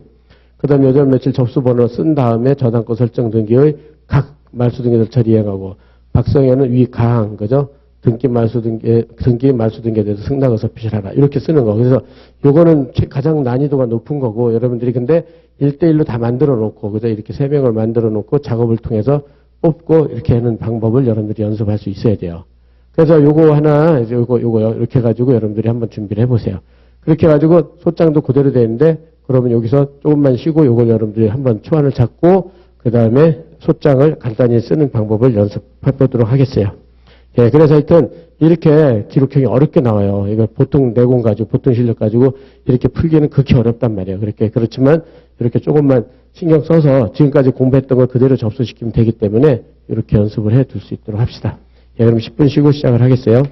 그 다음에 여덟 며칠 접수번호 쓴 다음에 저당권 설정 등기의 각 말소 등기를 처리해가고 박성현은 위 가항, 그죠? 등기 말소 등기에 대해서 승낙어서 표시하라. 이렇게 쓰는 거. 그래서 요거는 가장 난이도가 높은 거고 여러분들이 근데 1대1로 다 만들어 놓고, 그죠? 이렇게 3명을 만들어 놓고 작업을 통해서 뽑고 이렇게 하는 방법을 여러분들이 연습할 수 있어야 돼요. 그래서 요거 하나, 요거요. 이렇게 해가지고 여러분들이 한번 준비를 해보세요. 그렇게 해가지고 소장도 그대로 되는데 그러면 여기서 조금만 쉬고 요걸 여러분들이 한번 초안을 잡고 그 다음에 소장을 간단히 쓰는 방법을 연습해 보도록 하겠어요. 예, 그래서 하여튼 이렇게 기록형이 어렵게 나와요. 이거 보통 내공 가지고 보통 실력 가지고 이렇게 풀기는 그렇게 어렵단 말이에요. 그렇지만 이렇게 조금만 신경 써서 지금까지 공부했던 걸 그대로 접수시키면 되기 때문에 이렇게 연습을 해 둘 수 있도록 합시다. 예, 그럼 10분 쉬고 시작을 하겠어요.